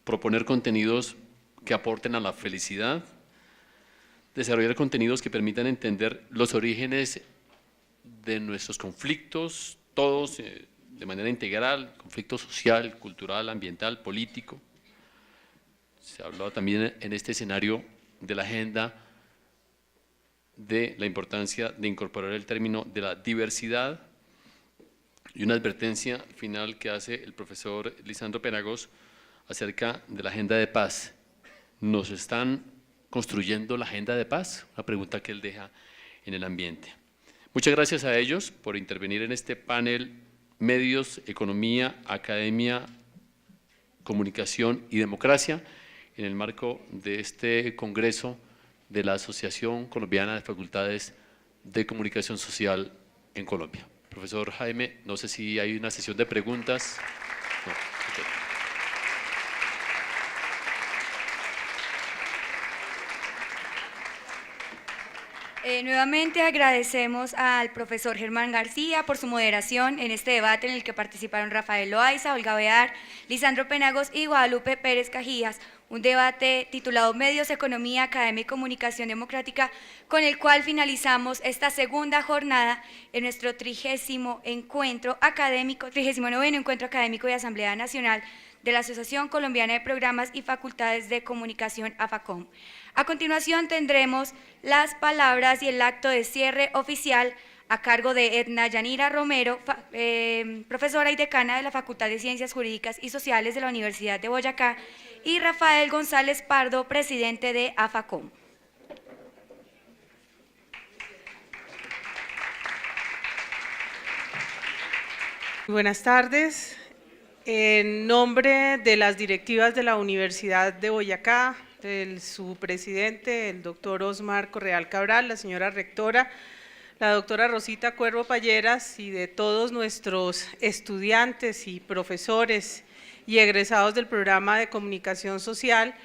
proponer contenidos que aporten a la felicidad, desarrollar contenidos que permitan entender los orígenes de nuestros conflictos, todos de manera integral, conflicto social, cultural, ambiental, político. Se ha hablado también en este escenario de la agenda de la importancia de incorporar el término de la diversidad y una advertencia final que hace el profesor Lisandro Penagos acerca de la agenda de paz. ¿Nos están construyendo la agenda de paz? Una pregunta que él deja en el ambiente. Muchas gracias a ellos por intervenir en este panel Medios, Economía, Academia, Comunicación y Democracia en el marco de este congreso de la Asociación Colombiana de Facultades de Comunicación Social en Colombia. Profesor Jaime, no sé si hay una sesión de preguntas. No. Okay. Nuevamente agradecemos al profesor Germán García por su moderación en este debate en el que participaron Rafael Loaiza, Olga Bear, Lisandro Penagos y Guadalupe Pérez Cajías, un debate titulado Medios, Economía, Academia y Comunicación Democrática, con el cual finalizamos esta segunda jornada en nuestro 39º encuentro académico y Asamblea Nacional de la Asociación Colombiana de Programas y Facultades de Comunicación, AFACOM. A continuación tendremos las palabras y el acto de cierre oficial a cargo de Edna Yanira Romero, profesora y decana de la Facultad de Ciencias Jurídicas y Sociales de la Universidad de Boyacá, y Rafael González Pardo, presidente de AFACOM. Buenas tardes. En nombre de las directivas de la Universidad de Boyacá, su presidente, el doctor Osmar Correal Cabral, la señora rectora, la doctora Rosita Cuervo Palleras, y de todos nuestros estudiantes y profesores y egresados del programa de comunicación social,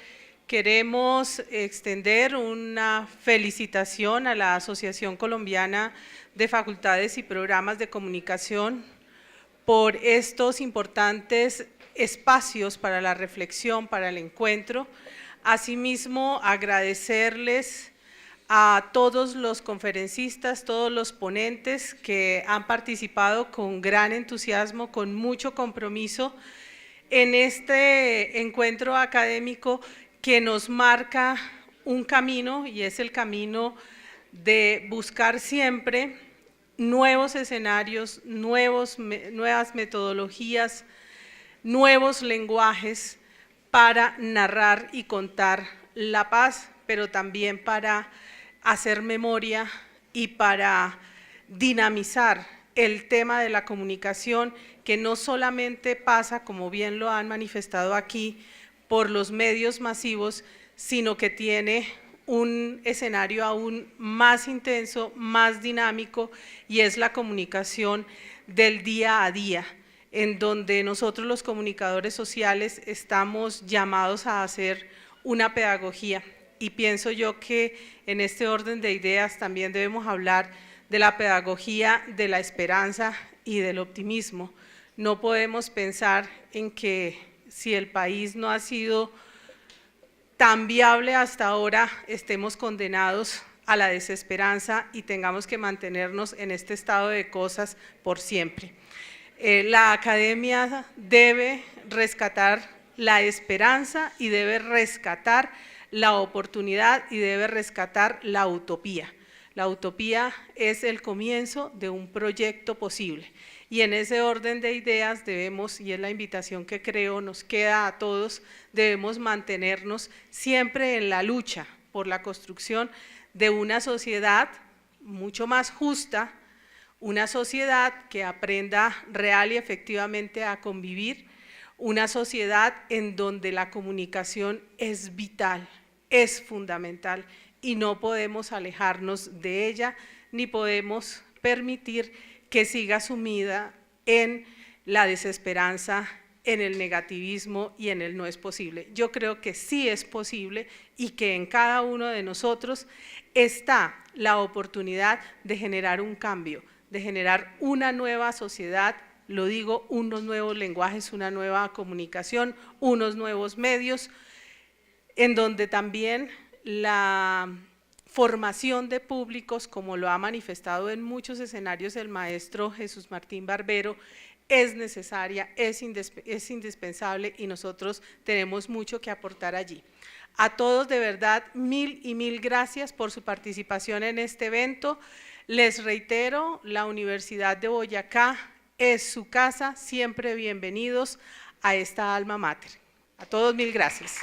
queremos extender una felicitación a la Asociación Colombiana de Facultades y Programas de Comunicación por estos importantes espacios para la reflexión, para el encuentro. Asimismo, agradecerles a todos los conferencistas, todos los ponentes que han participado con gran entusiasmo, con mucho compromiso en este encuentro académico que nos marca un camino, y es el camino de buscar siempre nuevos escenarios, nuevas metodologías, nuevos lenguajes para narrar y contar la paz, pero también para hacer memoria y para dinamizar el tema de la comunicación, que no solamente pasa, como bien lo han manifestado aquí, por los medios masivos, sino que tiene un escenario aún más intenso, más dinámico, y es la comunicación del día a día, en donde nosotros los comunicadores sociales estamos llamados a hacer una pedagogía. Y pienso yo que en este orden de ideas también debemos hablar de la pedagogía de la esperanza y del optimismo. No podemos pensar en que si el país no ha sido tan viable hasta ahora, estemos condenados a la desesperanza y tengamos que mantenernos en este estado de cosas por siempre. La academia debe rescatar la esperanza y debe rescatar la oportunidad y debe rescatar la utopía. La utopía es el comienzo de un proyecto posible, y en ese orden de ideas debemos, y es la invitación que creo nos queda a todos, debemos mantenernos siempre en la lucha por la construcción de una sociedad mucho más justa, una sociedad que aprenda real y efectivamente a convivir, una sociedad en donde la comunicación es vital, es fundamental, y no podemos alejarnos de ella, ni podemos permitir que siga sumida en la desesperanza, en el negativismo y en el no es posible. Yo creo que sí es posible y que en cada uno de nosotros está la oportunidad de generar un cambio, de generar una nueva sociedad, lo digo, unos nuevos lenguajes, una nueva comunicación, unos nuevos medios, en donde también la formación de públicos, como lo ha manifestado en muchos escenarios el maestro Jesús Martín Barbero, es necesaria, es indispensable, y nosotros tenemos mucho que aportar allí. A todos de verdad, mil y mil gracias por su participación en este evento. Les reitero, la Universidad de Boyacá es su casa, siempre bienvenidos a esta alma mater. A todos mil gracias.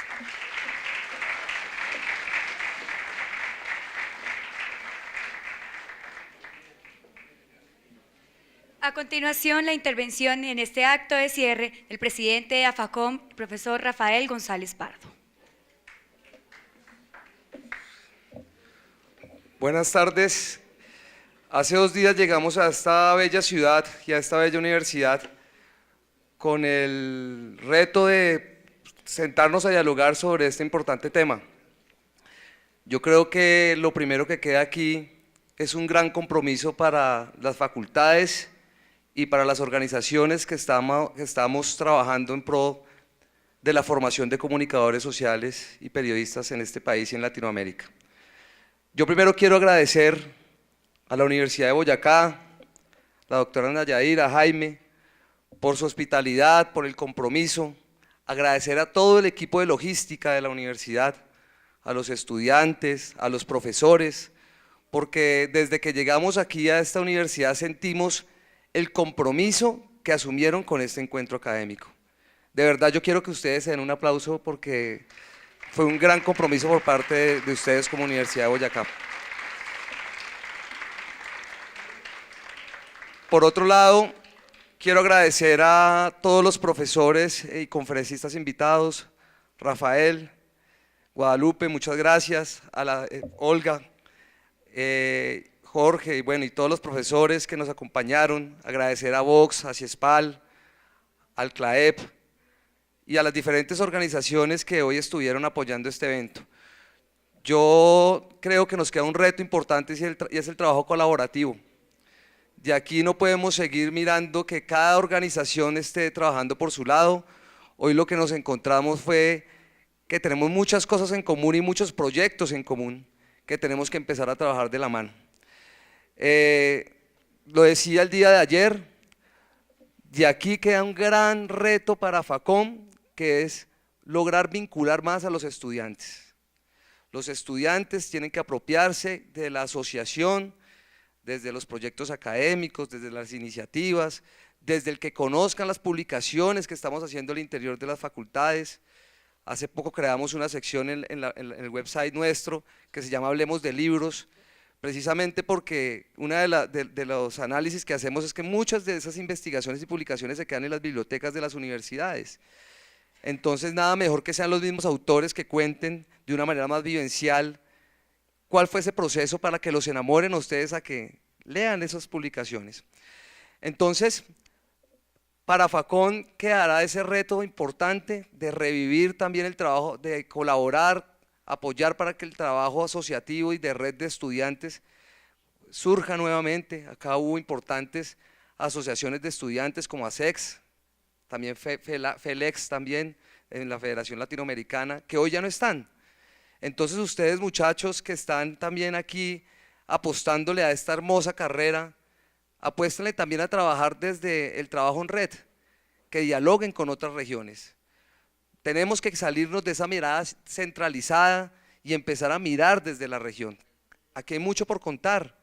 A continuación, la intervención en este acto de cierre del presidente de AFACOM, el profesor Rafael González Pardo. Buenas tardes. Hace 2 días llegamos a esta bella ciudad y a esta bella universidad con el reto de sentarnos a dialogar sobre este importante tema. Yo creo que lo primero que queda aquí es un gran compromiso para las facultades y para las organizaciones que estamos trabajando en pro de la formación de comunicadores sociales y periodistas en este país y en Latinoamérica. Yo primero quiero agradecer a la Universidad de Boyacá, la doctora Nayaira, a Jaime, por su hospitalidad, por el compromiso, agradecer a todo el equipo de logística de la universidad, a los estudiantes, a los profesores, porque desde que llegamos aquí a esta universidad sentimos el compromiso que asumieron con este encuentro académico. De verdad yo quiero que ustedes se den un aplauso porque fue un gran compromiso por parte de ustedes como Universidad de Boyacá. Por otro lado, quiero agradecer a todos los profesores y conferencistas invitados, Rafael, Guadalupe, muchas gracias, a la Olga, Jorge, y todos los profesores que nos acompañaron, agradecer a Vox, a CIESPAL, al CLAEP y a las diferentes organizaciones que hoy estuvieron apoyando este evento. Yo creo que nos queda un reto importante y es el trabajo colaborativo. De aquí no podemos seguir mirando que cada organización esté trabajando por su lado. Hoy lo que nos encontramos fue que tenemos muchas cosas en común y muchos proyectos en común que tenemos que empezar a trabajar de la mano. Lo decía el día de ayer, de aquí queda un gran reto para FACOM, que es lograr vincular más a los estudiantes. Los estudiantes tienen que apropiarse de la asociación, desde los proyectos académicos, desde las iniciativas, desde el que conozcan las publicaciones que estamos haciendo al interior de las facultades. Hace poco creamos una sección en el website nuestro que se llama Hablemos de Libros, precisamente porque uno de los análisis que hacemos es que muchas de esas investigaciones y publicaciones se quedan en las bibliotecas de las universidades. Entonces nada mejor que sean los mismos autores que cuenten de una manera más vivencial cuál fue ese proceso para que los enamoren a ustedes a que lean esas publicaciones. Entonces, para Facón quedará ese reto importante de revivir también el trabajo, de colaborar, apoyar para que el trabajo asociativo y de red de estudiantes surja nuevamente. Acá hubo importantes asociaciones de estudiantes como ASEX, también FELEX también, en la Federación Latinoamericana, que hoy ya no están. Entonces ustedes, muchachos que están también aquí apostándole a esta hermosa carrera, apuéstenle también a trabajar desde el trabajo en red, que dialoguen con otras regiones. Tenemos que salirnos de esa mirada centralizada y empezar a mirar desde la región. Aquí hay mucho por contar.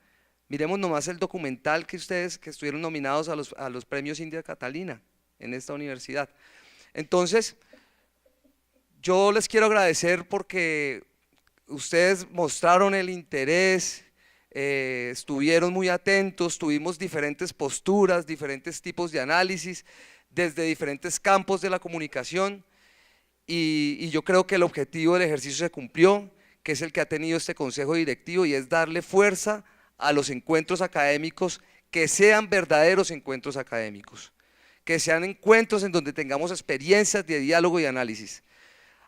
Miremos nomás el documental que ustedes que estuvieron nominados a los premios India Catalina en esta universidad. Entonces, yo les quiero agradecer porque ustedes mostraron el interés, estuvieron muy atentos, tuvimos diferentes posturas, diferentes tipos de análisis, desde diferentes campos de la comunicación, y yo creo que el objetivo del ejercicio se cumplió, que es el que ha tenido este consejo directivo, y es darle fuerza a los encuentros académicos, que sean verdaderos encuentros académicos, que sean encuentros en donde tengamos experiencias de diálogo y análisis.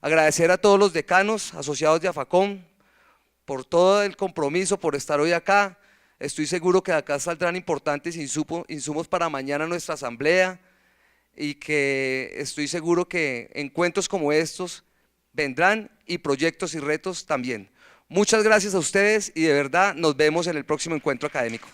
Agradecer a todos los decanos asociados de AFACOM por todo el compromiso, por estar hoy acá. Estoy seguro que de acá saldrán importantes insumos para mañana nuestra asamblea, y que estoy seguro que encuentros como estos vendrán, y proyectos y retos también. Muchas gracias a ustedes y de verdad nos vemos en el próximo encuentro académico.